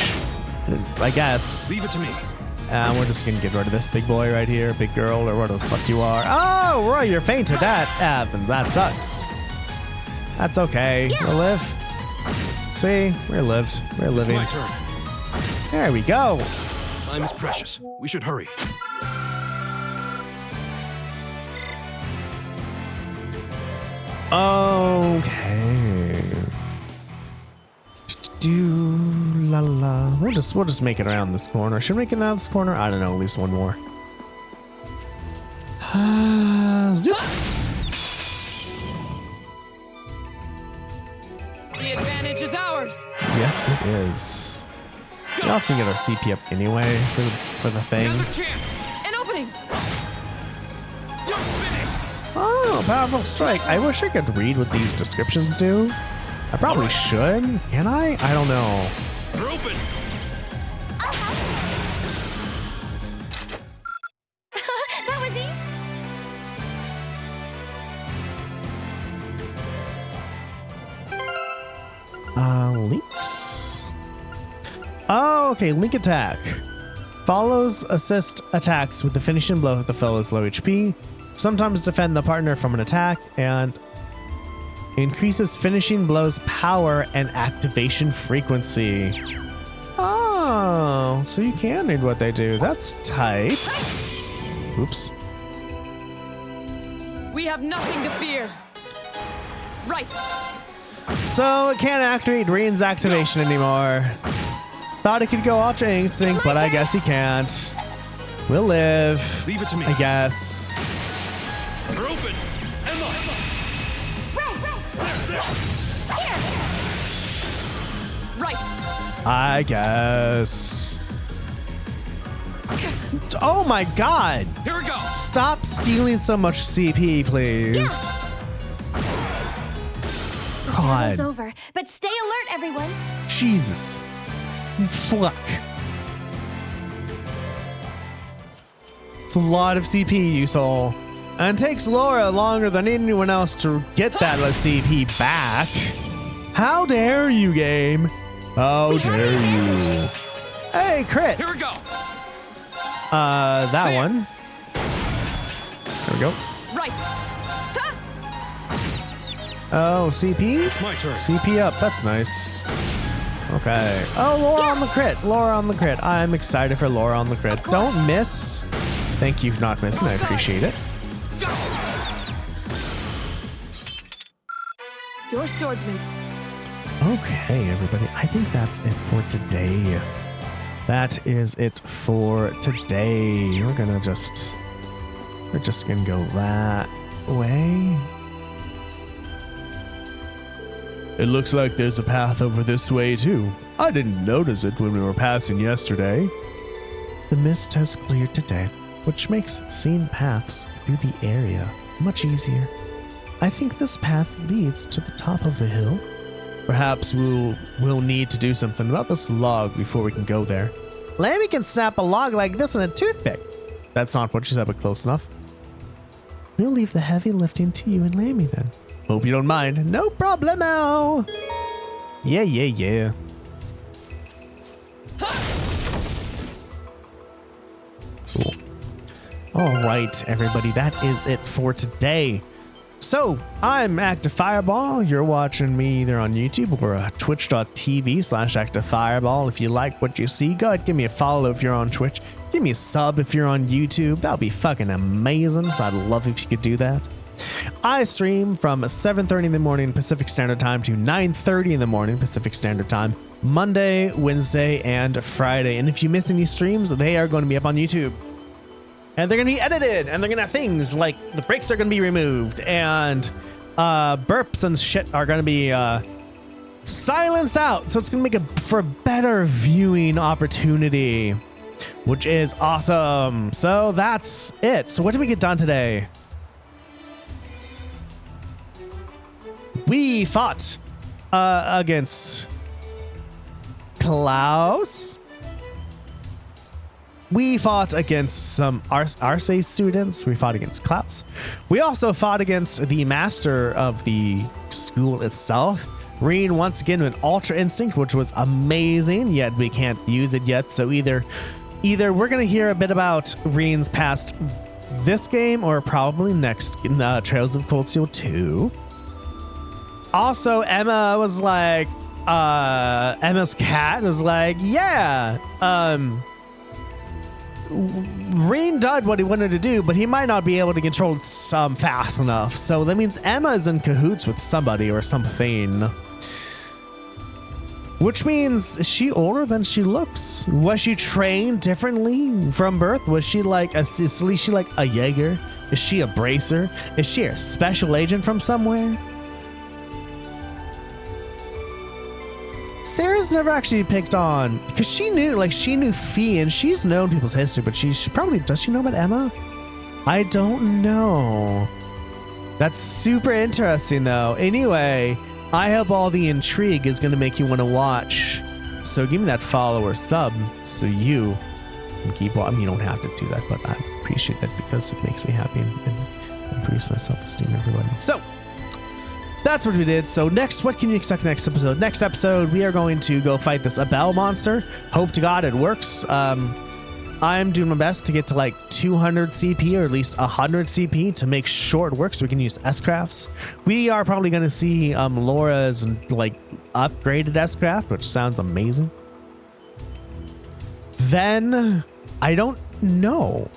I guess. Leave it to me. And we're just gonna get rid of this big boy right here, big girl, or what the fuck you are. Oh, Roy, you're fainted. That sucks. That's okay. We'll live. See, we're lived. We're living. It's my turn. There we go. Time is precious. We should hurry. Okay. La la. We'll just make it around this corner. Should we make it around this corner? I don't know. At least one more. Zoop. The advantage is ours. Yes, it is. We also get our CP up anyway for the thing. Now's a chance. An opening. You're finished. Oh, powerful strike. I wish I could read what these descriptions do. I probably should. Can I? I don't know. You're open. That was easy. Links. Oh, okay. Link attack. Follows assist attacks with the finishing blow if the foe is low HP. Sometimes defend the partner from an attack and increases finishing blows power and activation frequency. Oh, so you can read what they do. That's tight. Oops. We have nothing to fear. Right. So it can't activate Rean's activation anymore. Thought it could go Ultra Instinct, but I guess he can't. We'll live. Leave it to me. I guess. You're open. Right. I guess. Oh my god! Here we go. Stop stealing so much CP, please. Battle's God. over, but stay alert, everyone. Jesus. Fuck. It's a lot of CP, you saw. And it takes Laura longer than anyone else to get that CP back. How dare you, game? How dare you? Hey, crit. Here we go. That There. one. There we go. Right. Ta! Oh, CP? It's my turn. CP up. That's nice. Okay. Oh, Laura on the crit. Laura on the crit. I'm excited for Laura on the crit. Don't miss. Thank you for not missing. I appreciate it. Your swordsman. Okay, everybody. I think that's it for today. That is it for today. We're just gonna go that way. It looks like there's a path over this way too. I didn't notice it when we were passing yesterday. The mist has cleared today, which makes seeing paths through the area much easier. I think this path leads to the top of the hill. Perhaps we'll need to do something about this log before we can go there. Lammy can snap a log like this in a toothpick. That's not what she said, but close enough. We'll leave the heavy lifting to you and Lammy then. Hope you don't mind. No problemo. Yeah. Cool. All right, everybody, that is it for today. So, I'm Active Fireball. You're watching me either on YouTube or twitch.tv/Active Fireball. If you like what you see, go ahead, give me a follow if you're on Twitch. Give me a sub if you're on YouTube. That would be fucking amazing. So I'd love if you could do that. I stream from 7:30 in the morning Pacific Standard Time to 9:30 in the morning Pacific Standard Time, Monday, Wednesday, and Friday. And if you miss any streams, they are going to be up on YouTube. And they're going to be edited, and they're going to have things like the breaks are going to be removed, and burps and shit are going to be silenced out. So it's going to make it for a better viewing opportunity, which is awesome. So that's it. So what did we get done today? We fought against Klaus. We fought against some Arsaid students. We fought against Klaus. We also fought against the master of the school itself. Rean once again with Ultra Instinct, which was amazing, yet we can't use it yet. So either we're going to hear a bit about Rean's past this game or probably next Trails of Cold Steel 2. Also, Emma was like, Emma's cat was like, yeah, Rean did what he wanted to do, but he might not be able to control some fast enough. So that means Emma is in cahoots with somebody or something. Which means, is she older than she looks? Was she trained differently from birth? Was she like is she like a Jaeger? Is she a bracer? Is she a special agent from somewhere? Sarah's never actually picked on, because she knew Fee, and she's known people's history, but she probably, does she know about Emma? I don't know. That's super interesting though. Anyway, I hope all the intrigue is going to make you want to watch. So give me that follow or sub so you can keep watching. I mean, you don't have to do that, but I appreciate that because it makes me happy and improves my self-esteem, everybody. So that's what we did. So next, what can you expect next episode? Next episode, we are going to go fight this Abel monster. Hope to God it works. I'm doing my best to get to like 200 CP or at least 100 CP to make sure it works so we can use S-Crafts. We are probably going to see Laura's like upgraded S-Craft, which sounds amazing. Then, I don't know.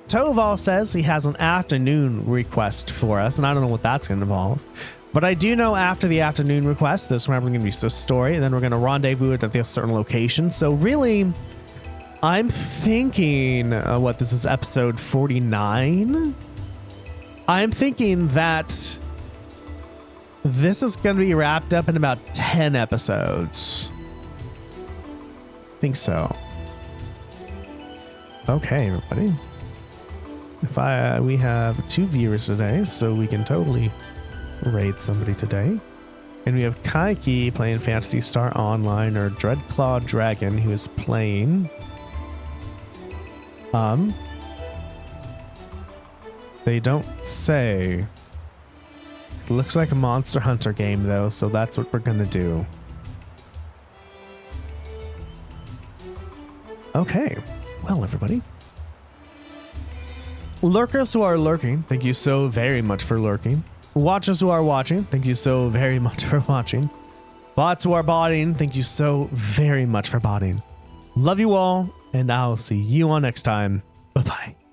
Toval says he has an afternoon request for us, and I don't know what that's going to involve. But I do know after the afternoon request, there's probably going to be a story, and then we're going to rendezvous at a certain location. So really, I'm thinking, what, this is episode 49? I'm thinking that this is going to be wrapped up in about 10 episodes. Think so. Okay, everybody. If we have 2 viewers today, so we can totally raid somebody today. And we have Kaiki playing Phantasy Star Online, or Dreadclaw Dragon, who is playing they don't say. It looks like a Monster Hunter game though, so that's what we're gonna do. Okay, well everybody. Lurkers who are lurking, thank you so very much for lurking. Watchers who are watching, thank you so very much for watching. Bots who are botting, thank you so very much for botting. Love you all, and I'll see you all next time. Bye-bye.